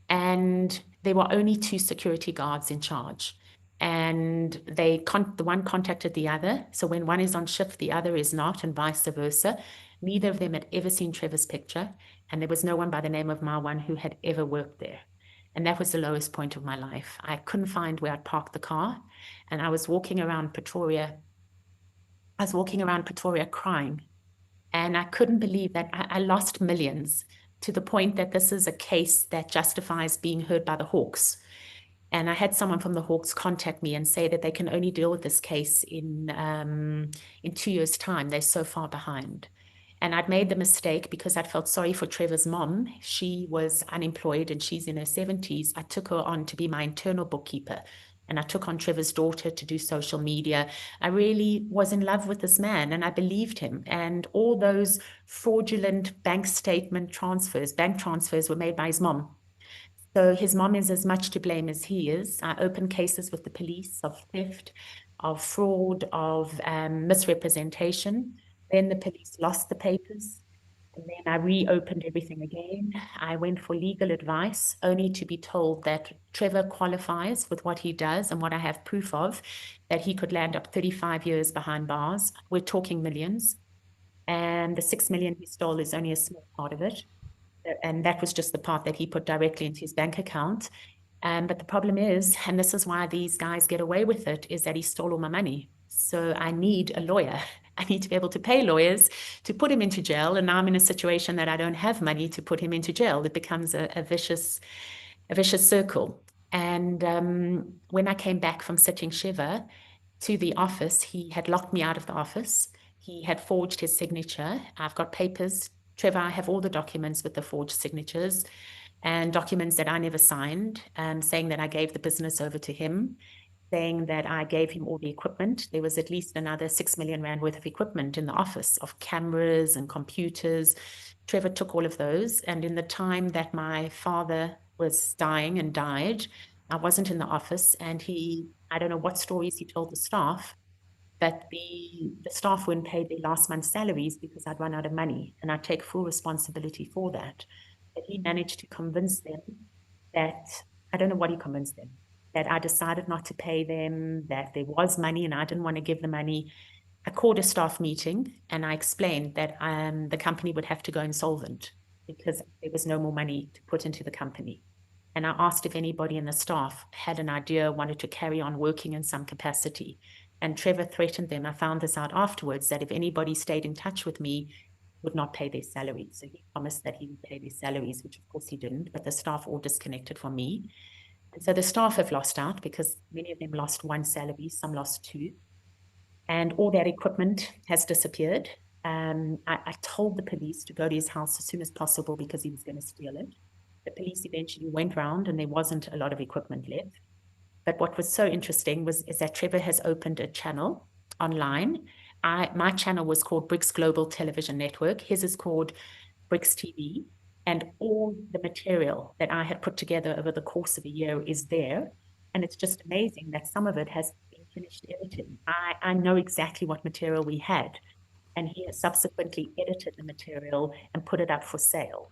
Speaker 2: and there were only 2 security guards in charge. And the one contacted the other. So when one is on shift, the other is not, and vice versa. Neither of them had ever seen Trevor's picture. And there was no one by the name of Marwan who had ever worked there. And that was the lowest point of my life. I couldn't find where I'd parked the car. And I was walking around Pretoria. Crying. And I couldn't believe that I lost millions, to the point that this is a case that justifies being heard by the Hawks. And I had someone from the Hawks contact me and say that they can only deal with this case in 2 years' time. They're so far behind. And I'd made the mistake because I felt sorry for Trevor's mom. She was unemployed and she's in her 70s. I took her on to be my internal bookkeeper. And I took on Trevor's daughter to do social media. I really was in love with this man, and I believed him. And all those fraudulent bank transfers were made by his mom. So his mom is as much to blame as he is. I opened cases with the police of theft, of fraud, of misrepresentation. Then the police lost the papers, and then I reopened everything again. I went for legal advice, only to be told that Trevor qualifies with what he does and what I have proof of, that he could land up 35 years behind bars. We're talking millions. And the 6 million he stole is only a small part of it. And that was just the part that he put directly into his bank account. But the problem is, and this is why these guys get away with it, is that he stole all my money. So I need a lawyer. I need to be able to pay lawyers to put him into jail. And now I'm in a situation that I don't have money to put him into jail. It becomes a vicious circle. And when I came back from sitting Shiva to the office, he had locked me out of the office. He had forged his signature. I've got papers. Trevor, I have all the documents with the forged signatures and documents that I never signed, saying that I gave the business over to him, saying that I gave him all the equipment. There was at least another 6 million rand worth of equipment in the office, of cameras and computers. Trevor took all of those. And in the time that my father was dying and died, I wasn't in the office, and I don't know what stories he told the staff, but the staff weren't paid their last month's salaries because I'd run out of money, and I take full responsibility for that. But he managed to convince them that, I don't know what he convinced them, that I decided not to pay them, that there was money and I didn't want to give the money. I called a staff meeting and I explained that the company would have to go insolvent because there was no more money to put into the company. And I asked if anybody in the staff had an idea, wanted to carry on working in some capacity. And Trevor threatened them. I found this out afterwards, that if anybody stayed in touch with me, would not pay their salaries. So he promised that he would pay their salaries, which of course he didn't, but the staff all disconnected from me. And so the staff have lost out because many of them lost one salary, some lost two. And all that equipment has disappeared. I told the police to go to his house as soon as possible because he was going to steal it. The police eventually went round and there wasn't a lot of equipment left. But what was so interesting is that Trevor has opened a channel online. My channel was called Bricks Global Television Network. His is called Bricks TV. And all the material that I had put together over the course of a year is there. And it's just amazing that some of it has been finished editing. I know exactly what material we had. And he has subsequently edited the material and put it up for sale.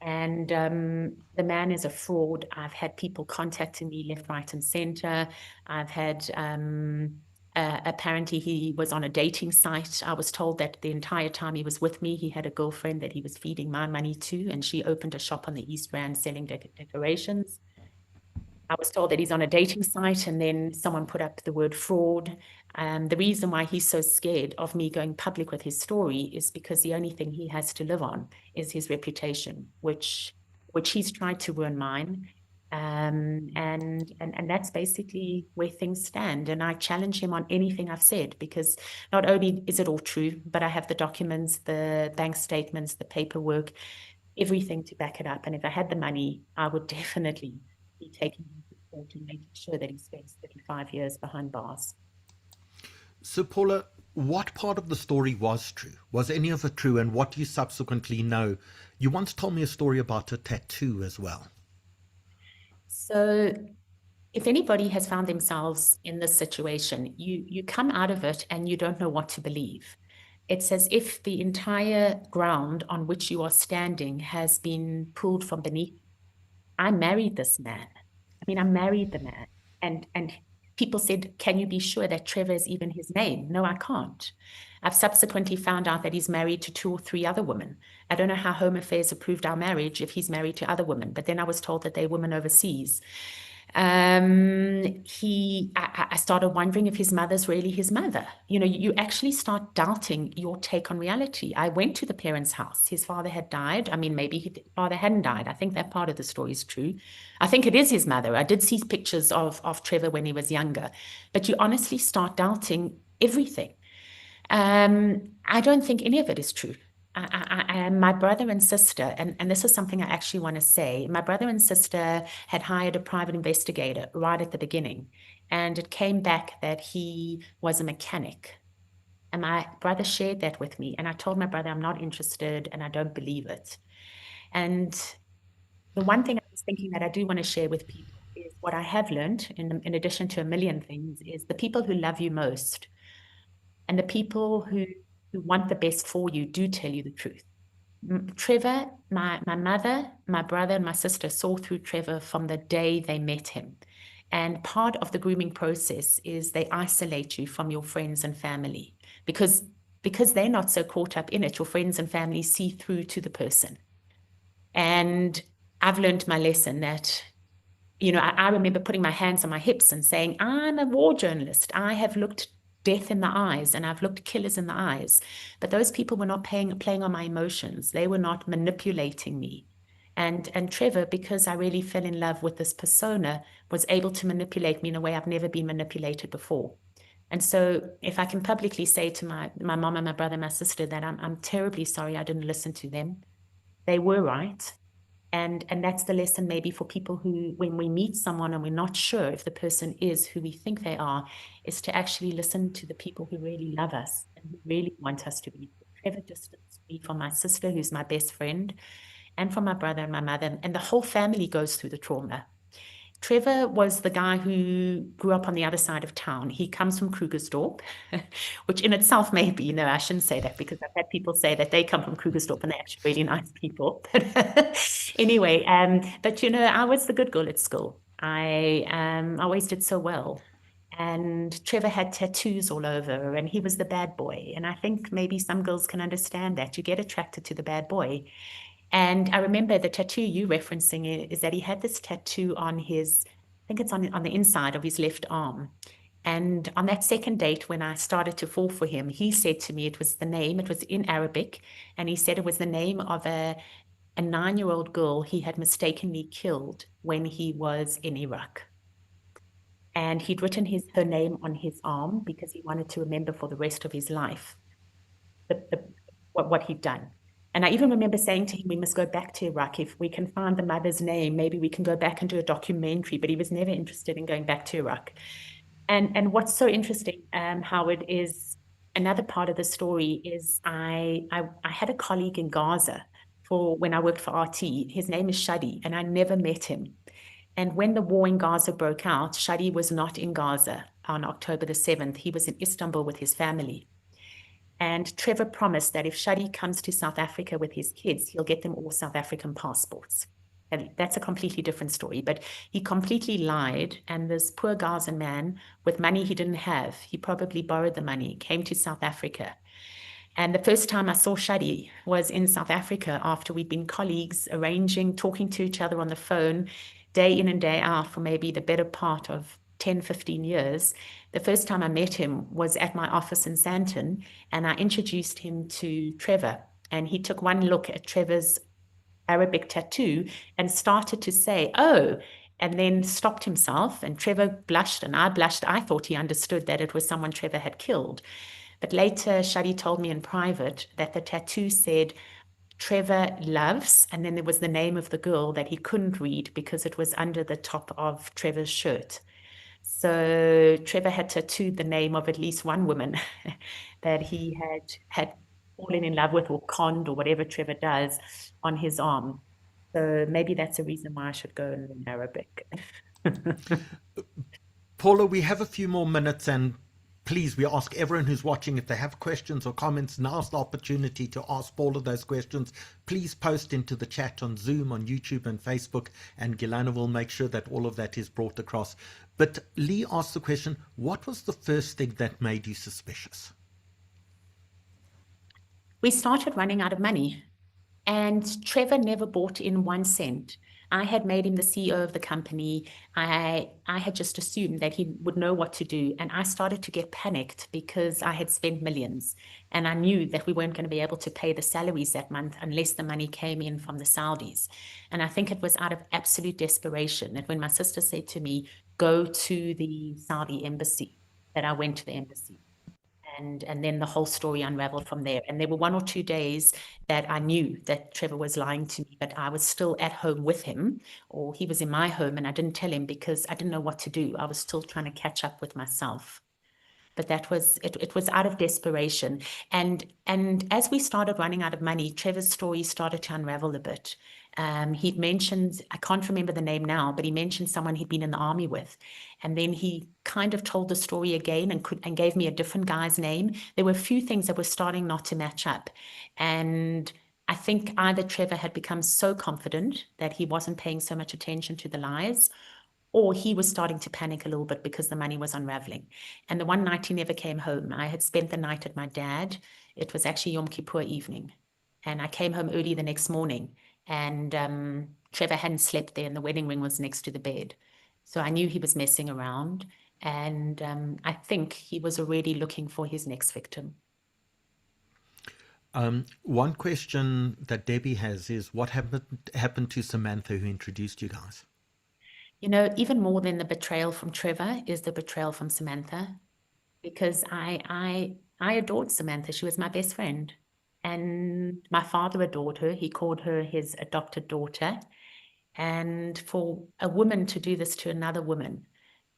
Speaker 2: And the man is a fraud. I've had people contacting me left, right, and center. I've had, apparently he was on a dating site. I was told that the entire time he was with me, he had a girlfriend that he was feeding my money to, and she opened a shop on the East Rand selling decorations. I was told that he's on a dating site, and then someone put up the word fraud. The reason why he's so scared of me going public with his story is because the only thing he has to live on is his reputation, which he's tried to ruin mine. And that's basically where things stand. And I challenge him on anything I've said, because not only is it all true, but I have the documents, the bank statements, the paperwork, everything to back it up. And if I had the money, I would definitely be taking him to court and making sure that he spends 35 years behind bars.
Speaker 1: So, Paula, what part of the story was true? Was any of it true? And what do you subsequently know? You once told me a story about a tattoo as well.
Speaker 2: So if anybody has found themselves in this situation, you come out of it and you don't know what to believe. It's as if the entire ground on which you are standing has been pulled from beneath. I married this man. I married the man. And people said, can you be sure that Trevor is even his name? No, I can't. I've subsequently found out that he's married to 2 or 3 other women. I don't know how Home Affairs approved our marriage if he's married to other women, but then I was told that they're women overseas. I started wondering if his mother's really his mother. You actually start doubting your take on reality. I went to the parents' house. His father had died. Maybe his father hadn't died. I think that part of the story is true. I think it is his mother. I did see pictures of Trevor when he was younger, but you honestly start doubting everything. I don't think any of it is true. My brother and sister, and this is something I actually want to say, my brother and sister had hired a private investigator right at the beginning, and it came back that he was a mechanic. And my brother shared that with me, and I told my brother I'm not interested and I don't believe it. And the one thing I was thinking that I do want to share with people is what I have learned, in addition to a million things, is the people who love you most and the people who want the best for you do tell you the truth. Trevor, my mother, my brother, and my sister saw through Trevor from the day they met him. And part of the grooming process is they isolate you from your friends and family because they're not so caught up in it. Your friends and family see through to the person. And I've learned my lesson that I remember putting my hands on my hips and saying, I'm a war journalist. I have looked death in the eyes and I've looked killers in the eyes. But those people were not playing on my emotions. They were not manipulating me. And Trevor, because I really fell in love with this persona, was able to manipulate me in a way I've never been manipulated before. And so if I can publicly say to my mom and my brother and my sister that I'm terribly sorry I didn't listen to them. They were right. And that's the lesson maybe for people who, when we meet someone and we're not sure if the person is who we think they are, is to actually listen to the people who really love us and who really want us to be. Trevor distanced me from my sister, who's my best friend, and from my brother and my mother, and the whole family goes through the trauma. Trevor was the guy who grew up on the other side of town. He comes from Krugersdorp, which in itself maybe, I shouldn't say that because I've had people say that they come from Krugersdorp and they're actually really nice people. Anyway, but I was the good girl at school. I always did so well. And Trevor had tattoos all over and he was the bad boy. And I think maybe some girls can understand that. You get attracted to the bad boy. And I remember the tattoo you referencing is that he had this tattoo on his, I think it's on the inside of his left arm. And on that second date, when I started to fall for him, he said to me, it was in Arabic. And he said it was the name of a 9-year-old girl he had mistakenly killed when he was in Iraq. And he'd written her name on his arm because he wanted to remember for the rest of his life what he'd done. And I even remember saying to him, we must go back to Iraq. If we can find the mother's name, maybe we can go back and do a documentary, but he was never interested in going back to Iraq. And what's so interesting, Howard, is another part of the story is I had a colleague in Gaza when I worked for RT. His name is Shadi, and I never met him. And when the war in Gaza broke out, Shadi was not in Gaza on October the 7th. He was in Istanbul with his family. And Trevor promised that if Shadi comes to South Africa with his kids, he'll get them all South African passports. And that's a completely different story. But he completely lied. And this poor Gazan man, with money he didn't have, he probably borrowed the money, came to South Africa. And the first time I saw Shadi was in South Africa after we'd been colleagues, talking to each other on the phone, day in and day out for maybe the better part of 10, 15 years. The first time I met him was at my office in Sandton, and I introduced him to Trevor. And he took one look at Trevor's Arabic tattoo and started to say, oh, and then stopped himself. And Trevor blushed and I blushed. I thought he understood that it was someone Trevor had killed. But later, Shadi told me in private that the tattoo said, Trevor loves, and then there was the name of the girl that he couldn't read because it was under the top of Trevor's shirt. So Trevor had tattooed the name of at least one woman that he had fallen in love with or conned or whatever Trevor does on his arm. So maybe that's a reason why I should go and learn Arabic.
Speaker 1: Paula, we have a few more minutes, and please, we ask everyone who's watching if they have questions or comments, now's the opportunity to ask Paula those questions. Please post into the chat on Zoom, on YouTube and Facebook, and Gilana will make sure that all of that is brought across. But Lee asked the question, what was the first thing that made you suspicious?
Speaker 2: We started running out of money, and Trevor never brought in 1 cent. I had made him the CEO of the company. I had just assumed that he would know what to do. And I started to get panicked because I had spent millions. And I knew that we weren't going to be able to pay the salaries that month unless the money came in from the Saudis. And I think it was out of absolute desperation that when my sister said to me, go to the Saudi embassy, that I went to the embassy. And then the whole story unraveled from there. And there were 1 or 2 days that I knew that Trevor was lying to me, but I was still at home with him, or he was in my home, and I didn't tell him because I didn't know what to do. I was still trying to catch up with myself. But that was, it was out of desperation. And as we started running out of money, Trevor's story started to unravel a bit. He'd mentioned, I can't remember the name now, but he mentioned someone he'd been in the army with. And then he kind of told the story again and gave me a different guy's name. There were a few things that were starting not to match up. And I think either Trevor had become so confident that he wasn't paying so much attention to the lies, or he was starting to panic a little bit because the money was unraveling. And the one night he never came home. I had spent the night at my dad. It was actually Yom Kippur evening. And I came home early the next morning. And Trevor hadn't slept there and the wedding ring was next to the bed. So I knew he was messing around, and I think he was already looking for his next victim.
Speaker 1: One question that Debbie has is, what happened to Samantha, who introduced you guys?
Speaker 2: You know, even more than the betrayal from Trevor is the betrayal from Samantha, because I adored Samantha. She was my best friend, and my father adored her. He called her his adopted daughter. And for a woman to do this to another woman,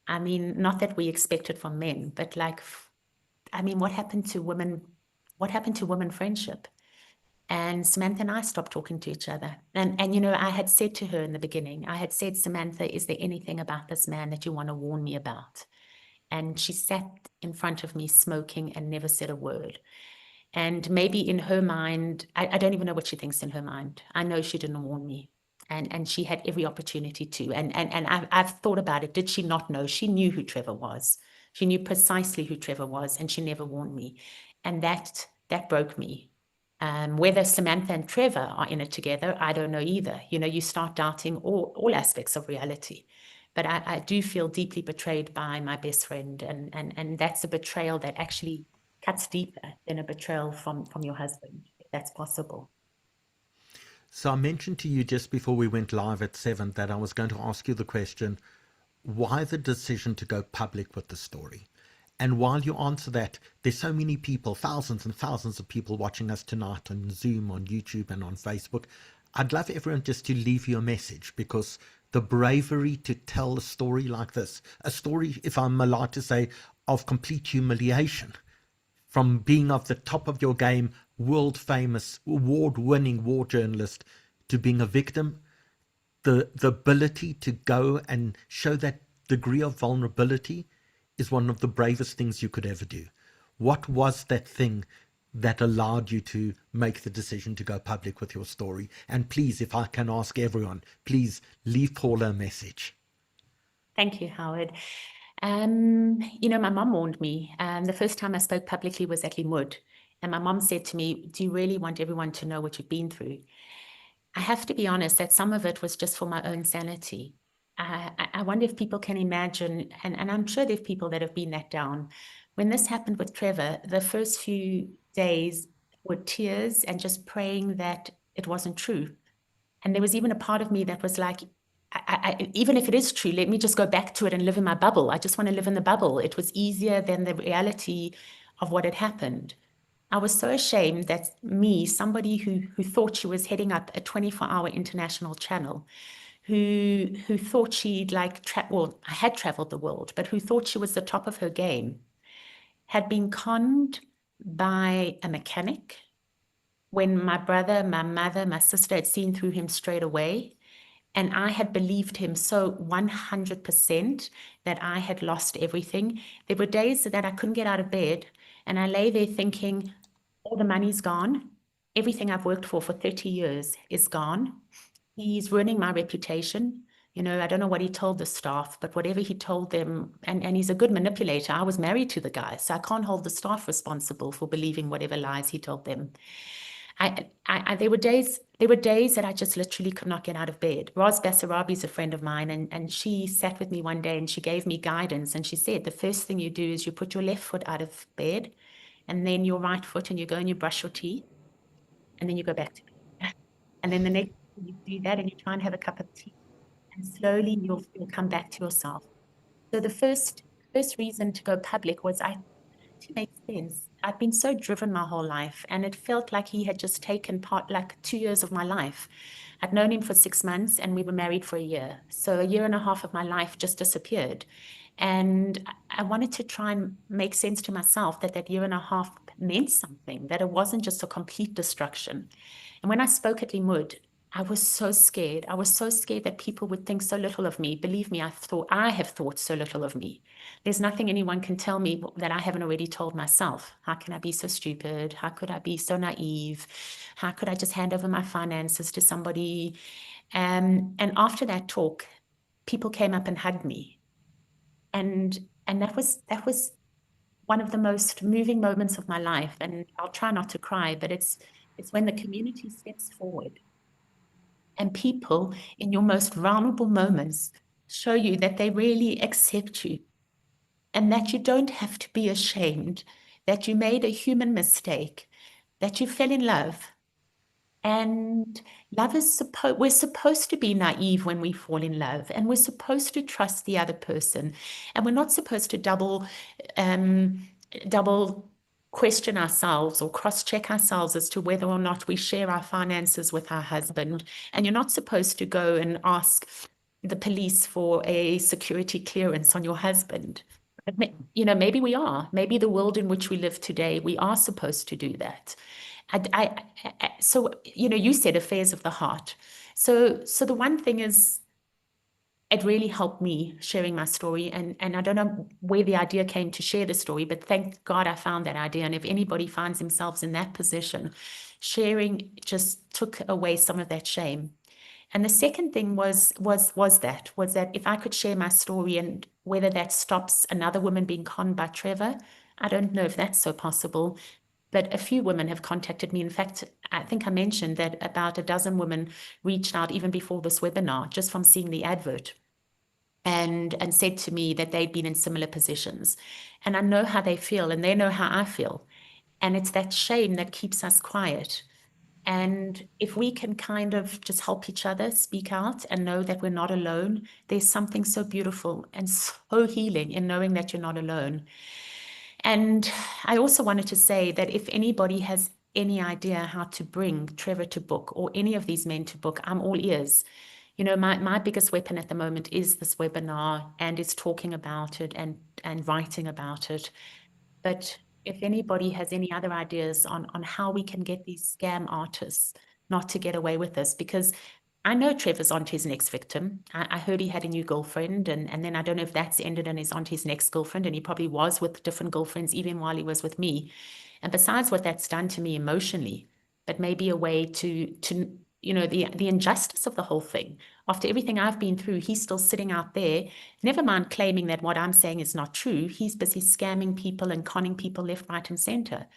Speaker 2: I mean, not that we expect it from men, but like, I mean, what happened to women? What happened to women friendship? And Samantha and I stopped talking to each other. And you know, I had said to her in the beginning, I had said, Samantha, is there anything about this man that you want to warn me about? And she sat in front of me smoking and never said a word. And maybe in her mind, I don't even know what she thinks in her mind. I know she didn't warn me. And she had every opportunity to. And I've thought about it. Did she not know? She knew who Trevor was. She knew precisely who Trevor was, and she never warned me. And that broke me. Whether Samantha and Trevor are in it together, I don't know either. You know, you start doubting all aspects of reality. But I do feel deeply betrayed by my best friend. And that's a betrayal that actually cuts deeper than a betrayal from your husband, if that's possible.
Speaker 1: So I mentioned to you just before we went live at 7 that I was going to ask you the question, why the decision to go public with the story? And while you answer that, there's so many people, thousands and thousands of people watching us tonight on Zoom, on YouTube, and on Facebook. I'd love everyone just to leave you a message, because the bravery to tell a story like this, a story, if I'm allowed to say, of complete humiliation, from being of the top of your game, world famous, award-winning war journalist, to being a victim, the ability to go and show that degree of vulnerability is one of the bravest things you could ever do. What was that thing that allowed you to make the decision to go public with your story? And please, if I can ask everyone, please leave Paula a message.
Speaker 2: Thank you, Howard. You know, my mom warned me. The first time I spoke publicly was at Limud. And my mom said to me, do you really want everyone to know what you've been through? I have to be honest that some of it was just for my own sanity. I wonder if people can imagine, and I'm sure there are people that have been let down. When this happened with Trevor, the first few days were tears and just praying that it wasn't true. And there was even a part of me that was like, even if it is true, let me just go back to it and live in my bubble. I just want to live in the bubble. It was easier than the reality of what had happened. I was so ashamed that me, somebody who thought she was heading up a 24-hour international channel, who thought she'd like, I had traveled the world, but who thought she was the top of her game, had been conned by a mechanic when my brother, my mother, my sister had seen through him straight away. And I had believed him so 100% that I had lost everything. There were days that I couldn't get out of bed, and I lay there thinking, all the money's gone. Everything I've worked for 30 years is gone. He's ruining my reputation. You know, I don't know what he told the staff, but whatever he told them, and he's a good manipulator. I was married to the guy, so I can't hold the staff responsible for believing whatever lies he told them. There were days that I just literally could not get out of bed. Roz Basarabi is a friend of mine, and she sat with me one day and she gave me guidance, and she said, the first thing you do is you put your left foot out of bed, and then your right foot, and you go and you brush your teeth, and then you go back to bed. And then the next time you do that and you try and have a cup of tea, and slowly you'll come back to yourself. So the first reason to go public was to make sense. I've been so driven my whole life, and it felt like he had just taken part, like 2 years of my life. I'd known him for 6 months, and we were married for a year. So a year and a half of my life just disappeared. And I wanted to try and make sense to myself that year and a half meant something, that it wasn't just a complete destruction. And when I spoke at Limud, I was so scared. I was so scared that people would think so little of me. Believe me, I have thought so little of me. There's nothing anyone can tell me that I haven't already told myself. How can I be so stupid? How could I be so naive? How could I just hand over my finances to somebody? And after that talk, people came up and hugged me. And that was one of the most moving moments of my life. And I'll try not to cry, but it's when the community steps forward And people in your most vulnerable moments show you that they really accept you and that you don't have to be ashamed, that you made a human mistake, that you fell in love. And love is we're supposed to be naive when we fall in love, and we're supposed to trust the other person, and we're not supposed to double question ourselves or cross-check ourselves as to whether or not we share our finances with our husband. And you're not supposed to go and ask the police for a security clearance on your husband. You know, maybe we are. Maybe the world in which we live today, we are supposed to do that. So, you know, you said affairs of the heart. So the one thing is, it really helped me sharing my story. And I don't know where the idea came to share the story, but thank God I found that idea. And if anybody finds themselves in that position, sharing just took away some of that shame. And the second thing was that if I could share my story, and whether that stops another woman being conned by Trevor, I don't know if that's so possible. But a few women have contacted me. In fact, I think I mentioned that about a dozen women reached out even before this webinar, just from seeing the advert, and said to me that they'd been in similar positions. And I know how they feel, and they know how I feel. And it's that shame that keeps us quiet. And if we can kind of just help each other speak out and know that we're not alone, there's something so beautiful and so healing in knowing that you're not alone. And I also wanted to say that if anybody has any idea how to bring Trevor to book, or any of these men to book, I'm all ears. You know, my biggest weapon at the moment is this webinar, and it's talking about it and writing about it. But if anybody has any other ideas on how we can get these scam artists not to get away with this, because I know Trevor's onto his next victim. I heard he had a new girlfriend, and then I don't know if that's ended and he's onto his next girlfriend, and he probably was with different girlfriends even while he was with me. And besides what that's done to me emotionally, but maybe a way to you know, the injustice of the whole thing. After everything I've been through, he's still sitting out there, never mind claiming that what I'm saying is not true. He's busy scamming people and conning people left, right, and center.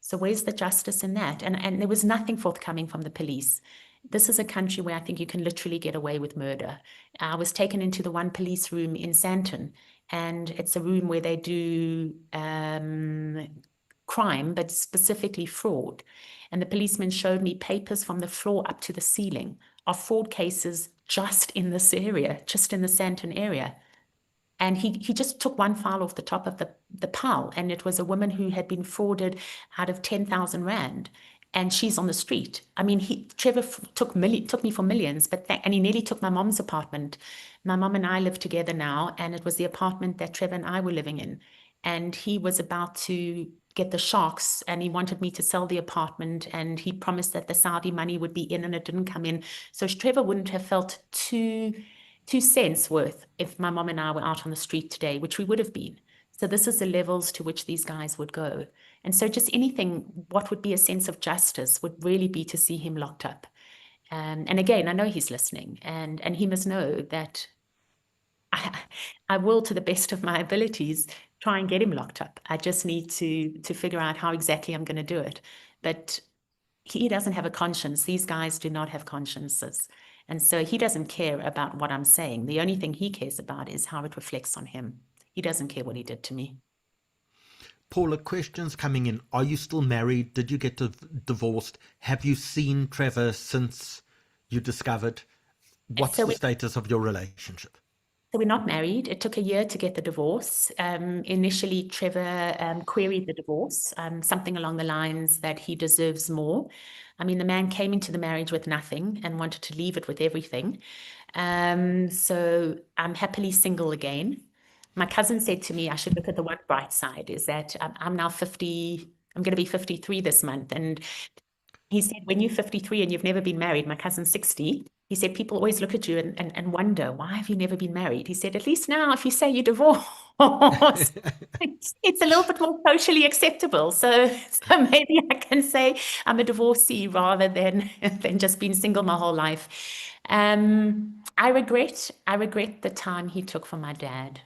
Speaker 2: So where's the justice in that? And there was nothing forthcoming from the police. This is a country where I think you can literally get away with murder. I was taken into the one police room in Sandton, and it's a room where they do crime, but specifically fraud. And the policeman showed me papers from the floor up to the ceiling of fraud cases just in this area, just in the Sandton area. And he just took one file off the top of the pile, and it was a woman who had been frauded out of 10,000 Rand. And she's on the street. I mean, Trevor took me for millions, and he nearly took my mom's apartment. My mom and I live together now, and it was the apartment that Trevor and I were living in. And he was about to get the sharks, and he wanted me to sell the apartment, and he promised that the Saudi money would be in, and it didn't come in. So Trevor wouldn't have felt 2 cents worth if my mom and I were out on the street today, which we would have been. So this is the levels to which these guys would go. And so just anything, what would be a sense of justice would really be to see him locked up. And again, I know he's listening, and he must know that I will, to the best of my abilities, try and get him locked up. I just need to figure out how exactly I'm going to do it. But he doesn't have a conscience. These guys do not have consciences. And so he doesn't care about what I'm saying. The only thing he cares about is how it reflects on him. He doesn't care what he did to me.
Speaker 1: Paula, questions coming in. Are you still married? Did you get divorced? Have you seen Trevor since you discovered? What's the status of your relationship?
Speaker 2: So we're not married. It took a year to get the divorce. Initially, Trevor queried the divorce, something along the lines that he deserves more. I mean, the man came into the marriage with nothing and wanted to leave it with everything. So I'm happily single again. My cousin said to me, I should look at the one bright side, is that I'm now 50, I'm going to be 53 this month. And he said, when you're 53 and you've never been married, my cousin's 60, he said, people always look at you and wonder, why have you never been married? He said, at least now, if you say you're divorced, it's a little bit more socially acceptable. So maybe I can say I'm a divorcee rather than just being single my whole life. I regret the time he took from my dad.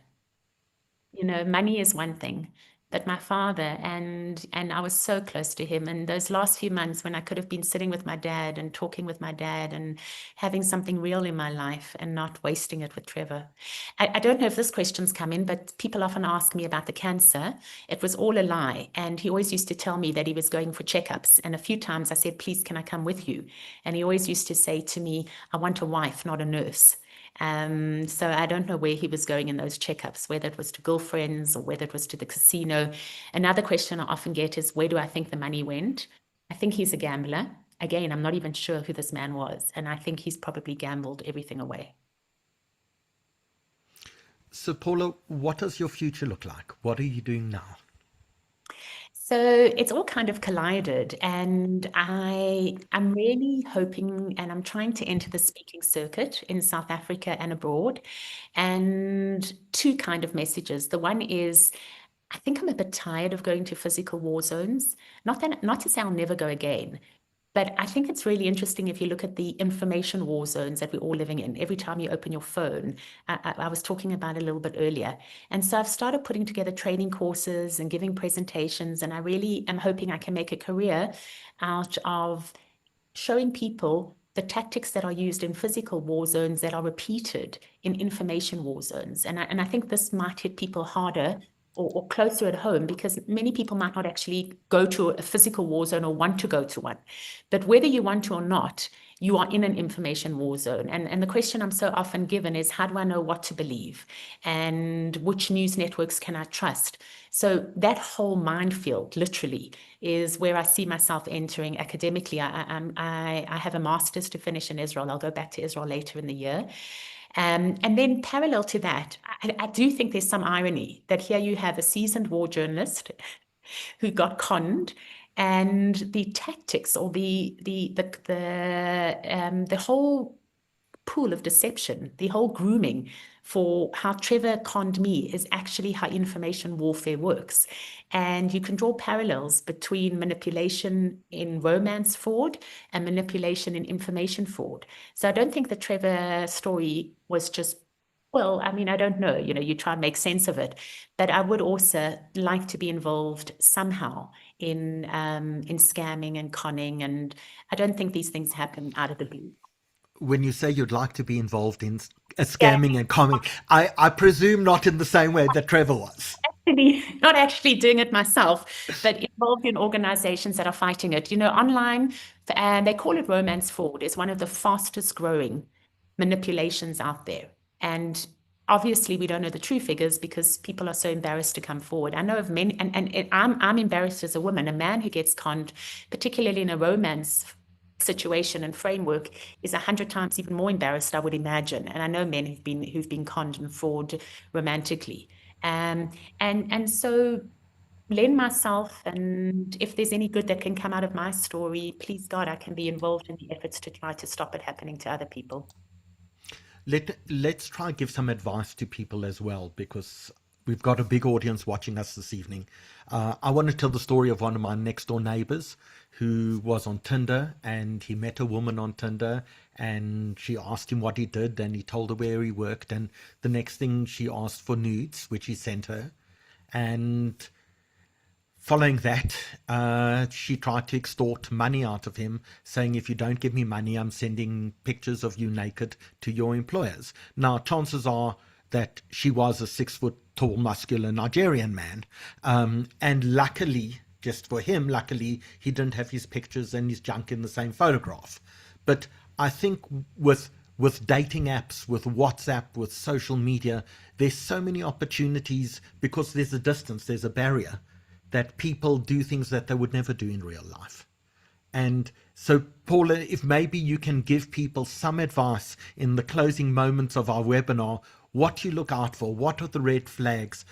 Speaker 2: You know, money is one thing, but my father. And I was so close to him. And those last few months when I could have been sitting with my dad and talking with my dad and having something real in my life and not wasting it with Trevor. I don't know if this question's come in, but people often ask me about the cancer. It was all a lie. And he always used to tell me that he was going for checkups. And a few times I said, please, can I come with you? And he always used to say to me, I want a wife, not a nurse. So I don't know where he was going in those checkups, whether it was to girlfriends or whether it was to the casino. Another question I often get is, where do I think the money went? I think he's a gambler. Again, I'm not even sure who this man was. And I think he's probably gambled everything away.
Speaker 1: So, Paula, what does your future look like? What are you doing now?
Speaker 2: So it's all kind of collided, and I'm really hoping, and I'm trying to enter the speaking circuit in South Africa and abroad, and two kind of messages. The one is, I think I'm a bit tired of going to physical war zones. Not to say I'll never go again, but I think it's really interesting if you look at the information war zones that we're all living in. Every time you open your phone, I was talking about it a little bit earlier. And so I've started putting together training courses and giving presentations, and I really am hoping I can make a career out of showing people the tactics that are used in physical war zones that are repeated in information war zones. And I think this might hit people harder or closer at home, because many people might not actually go to a physical war zone or want to go to one. But whether you want to or not, you are in an information war zone. And the question I'm so often given is, how do I know what to believe? And which news networks can I trust? So that whole minefield, literally, is where I see myself entering academically. I have a master's to finish in Israel. I'll go back to Israel later in the year. And then parallel to that, I do think there's some irony that here you have a seasoned war journalist who got conned, and the tactics or the whole pool of deception, the whole grooming for how Trevor conned me is actually how information warfare works. And you can draw parallels between manipulation in romance fraud and manipulation in information fraud. So I don't think the Trevor story was just, well, I mean, I don't know, you try and make sense of it, but I would also like to be involved somehow in scamming and conning. And I don't think these things happen out of the blue.
Speaker 1: When you say you'd like to be involved in scamming and conning, I presume not in the same way that Trevor was.
Speaker 2: Not actually doing it myself, but involved in organizations that are fighting it. Online, and they call it romance fraud, is one of the fastest growing manipulations out there. And obviously we don't know the true figures because people are so embarrassed to come forward. I know of many, and I'm embarrassed as a woman. A man who gets conned, particularly in a romance situation and framework, is 100 times even more embarrassed, I would imagine. And I know men who've been conned and fraud romantically. And so lend myself, and if there's any good that can come out of my story, please God, I can be involved in the efforts to try to stop it happening to other people.
Speaker 1: Let's try and give some advice to people as well, because we've got a big audience watching us this evening. I want to tell the story of one of my next door neighbors who was on Tinder, and he met a woman on Tinder, and she asked him what he did, and he told her where he worked, and the next thing she asked for nudes, which he sent her. And following that, she tried to extort money out of him, saying, if you don't give me money, I'm sending pictures of you naked to your employers. Now, chances are that she was a 6-foot-tall, muscular Nigerian man. And luckily, just for him, luckily, he didn't have his pictures and his junk in the same photograph. But I think with dating apps, with WhatsApp, with social media, there's so many opportunities, because there's a distance, there's a barrier, that people do things that they would never do in real life. And so, Paula, if maybe you can give people some advice in the closing moments of our webinar, what you look out for, what are the red flags,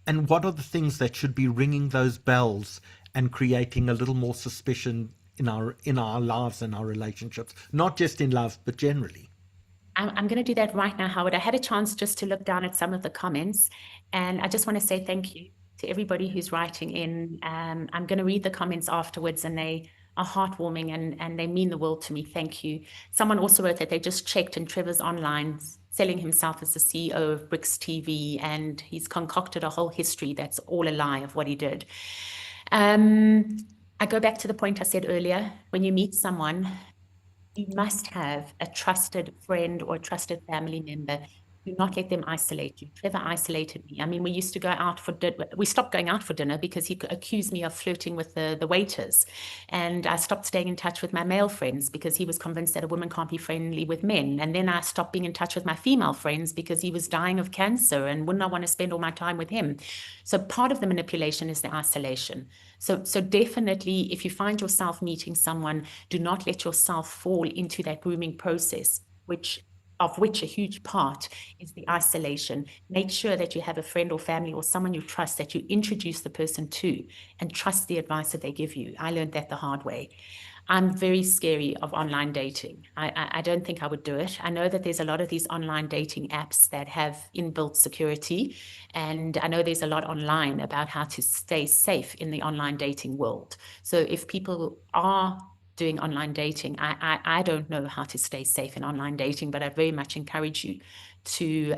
Speaker 1: and what are the things that should be ringing those bells and creating a little more suspicion in our lives and our relationships, not just in love, but generally.
Speaker 2: I'm going to do that right now, Howard. I had a chance just to look down at some of the comments, and I just want to say thank you to everybody who's writing in. I'm going to read the comments afterwards, and they are heartwarming and they mean the world to me. Thank you. Someone also wrote that they just checked and Trevor's online selling himself as the CEO of Bricks TV, and he's concocted a whole history that's all a lie of what he did. I go back to the point I said earlier. When you meet someone, you must have a trusted friend or a trusted family member. Do not let them isolate you. Trevor isolated me. I mean, we used to go out for dinner. We stopped going out for dinner because he accused me of flirting with the waiters. And I stopped staying in touch with my male friends because he was convinced that a woman can't be friendly with men. And then I stopped being in touch with my female friends because he was dying of cancer and would not want to spend all my time with him. So part of the manipulation is the isolation. So definitely, if you find yourself meeting someone, do not let yourself fall into that grooming process, of which a huge part is the isolation. Make sure that you have a friend or family or someone you trust that you introduce the person to and trust the advice that they give you. I learned that the hard way. I'm very scary of online dating. I don't think I would do it. I know that there's a lot of these online dating apps that have inbuilt security, and I know there's a lot online about how to stay safe in the online dating world. So if people are doing online dating, I don't know how to stay safe in online dating, but I very much encourage you to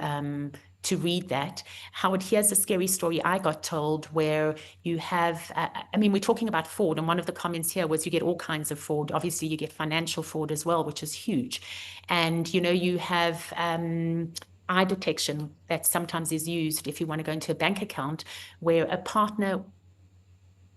Speaker 2: read that. Howard, here's a scary story I got told where you have, I mean, we're talking about fraud, and one of the comments here was you get all kinds of fraud. Obviously, you get financial fraud as well, which is huge. And, you know, you have eye detection that sometimes is used if you want to go into a bank account where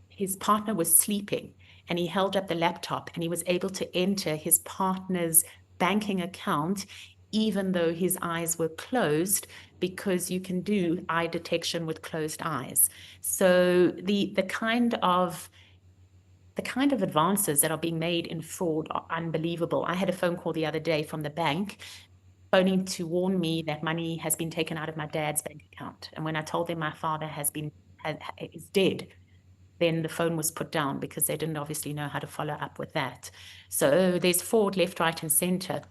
Speaker 2: his partner was sleeping and he held up the laptop and he was able to enter his partner's banking account even though his eyes were closed, because you can do eye detection with closed eyes. So the kind of advances that are being made in fraud are unbelievable. I had a phone call the other day from the bank phoning to warn me that money has been taken out of my dad's bank account. And when I told them my father is dead, then the phone was put down because they didn't obviously know how to follow up with that. So there's fraud left, right, and center.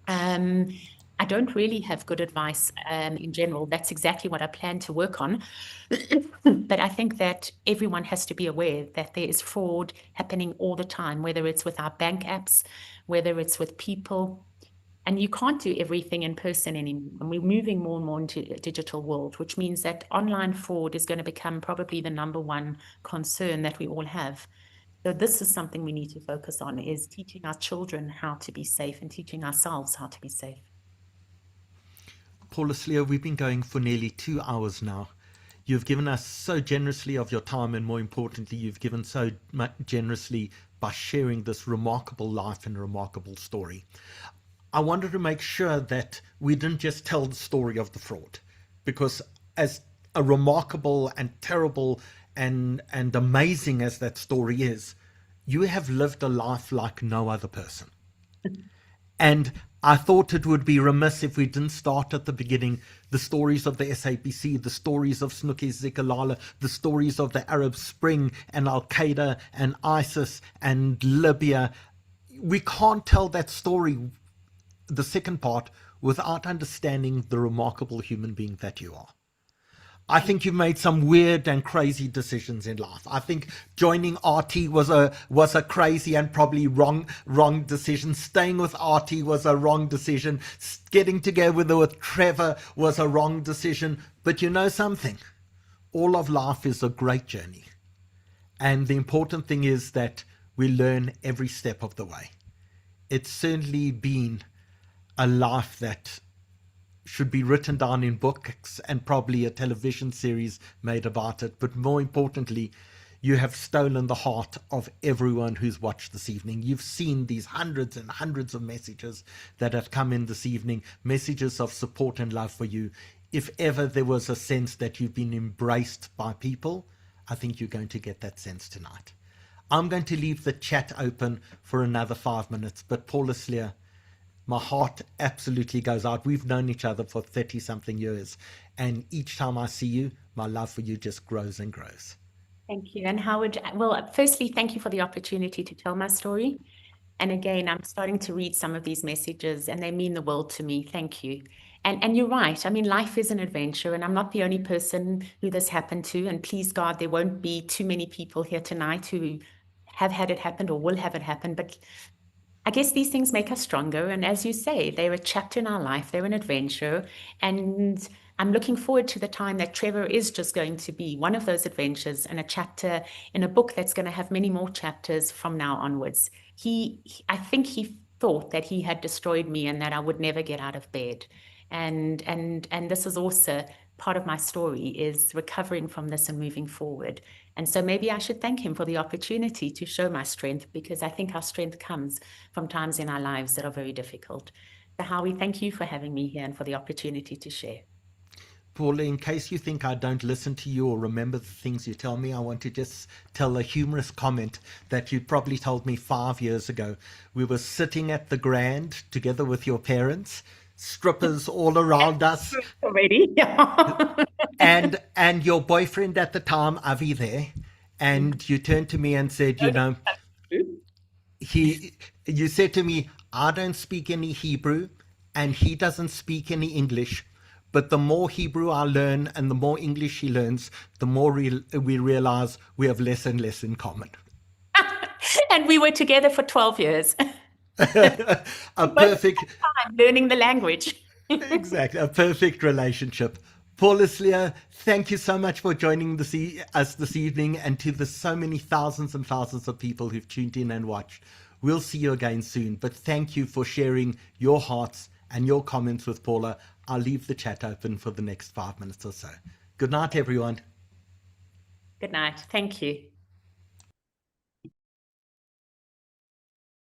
Speaker 2: I don't really have good advice in general. That's exactly what I plan to work on. But I think that everyone has to be aware that there is fraud happening all the time, whether it's with our bank apps, whether it's with people. And you can't do everything in person anymore. And we're moving more and more into a digital world, which means that online fraud is going to become probably the #1 concern that we all have. So this is something we need to focus on, is teaching our children how to be safe and teaching ourselves how to be safe.
Speaker 1: Paula Slier, we've been going for nearly 2 hours now. You've given us so generously of your time, and more importantly, you've given so much generously by sharing this remarkable life and remarkable story. I wanted to make sure that we didn't just tell the story of the fraud, because as a remarkable and terrible and amazing as that story is, you have lived a life like no other person. And I thought it would be remiss if we didn't start at the beginning, the stories of the SABC, the stories of Snuki Zikalala, the stories of the Arab Spring and Al-Qaeda and ISIS and Libya. We can't tell that story, the second part, without understanding the remarkable human being that you are. I think you've made some weird and crazy decisions in life. I think joining RT was a crazy and probably wrong decision. Staying with RT was a wrong decision. Getting together with Trevor was a wrong decision. But you know something? All of life is a great journey. And the important thing is that we learn every step of the way. It's certainly been a life that should be written down in books and probably a television series made about it. But more importantly, you have stolen the heart of everyone who's watched this evening. You've seen these hundreds and hundreds of messages that have come in this evening, messages of support and love for you. If ever there was a sense that you've been embraced by people, I think you're going to get that sense tonight. I'm going to leave the chat open for another 5 minutes, but Paula Slier, my heart absolutely goes out. We've known each other for 30-something years, and each time I see you, my love for you just grows and grows.
Speaker 2: Thank you. And Howard, well, firstly, thank you for the opportunity to tell my story. And again, I'm starting to read some of these messages, and they mean the world to me. Thank you. And you're right. I mean, life is an adventure, and I'm not the only person who this happened to. And please God, there won't be too many people here tonight who have had it happen or will have it happen. But I guess these things make us stronger. And as you say, they're a chapter in our life, they're an adventure. And I'm looking forward to the time that Trevor is just going to be one of those adventures and a chapter in a book that's going to have many more chapters from now onwards. I think he thought that he had destroyed me and that I would never get out of bed. And this is also part of my story, is recovering from this and moving forward. And so maybe I should thank him for the opportunity to show my strength, because I think our strength comes from times in our lives that are very difficult. So Howie, thank you for having me here and for the opportunity to share.
Speaker 1: Paula, in case you think I don't listen to you or remember the things you tell me, I want to just tell a humorous comment that you probably told me 5 years ago. We were sitting at the Grand together with your parents, strippers all around us.
Speaker 2: Already, yeah.
Speaker 1: and your boyfriend at the time, Avi, there, and you turned to me and said, you know, you said to me, I don't speak any Hebrew and he doesn't speak any English. But the more Hebrew I learn and the more English he learns, the more we realize we have less and less in common.
Speaker 2: And we were together for 12 years.
Speaker 1: A perfect
Speaker 2: time learning the language.
Speaker 1: Exactly, a perfect relationship. Paula Slier, thank you so much for joining us this evening, and to the so many thousands and thousands of people who've tuned in and watched. We'll see you again soon, but thank you for sharing your hearts and your comments with Paula. I'll leave the chat open for the next 5 minutes or so. Good night, everyone.
Speaker 2: Good night. Thank you.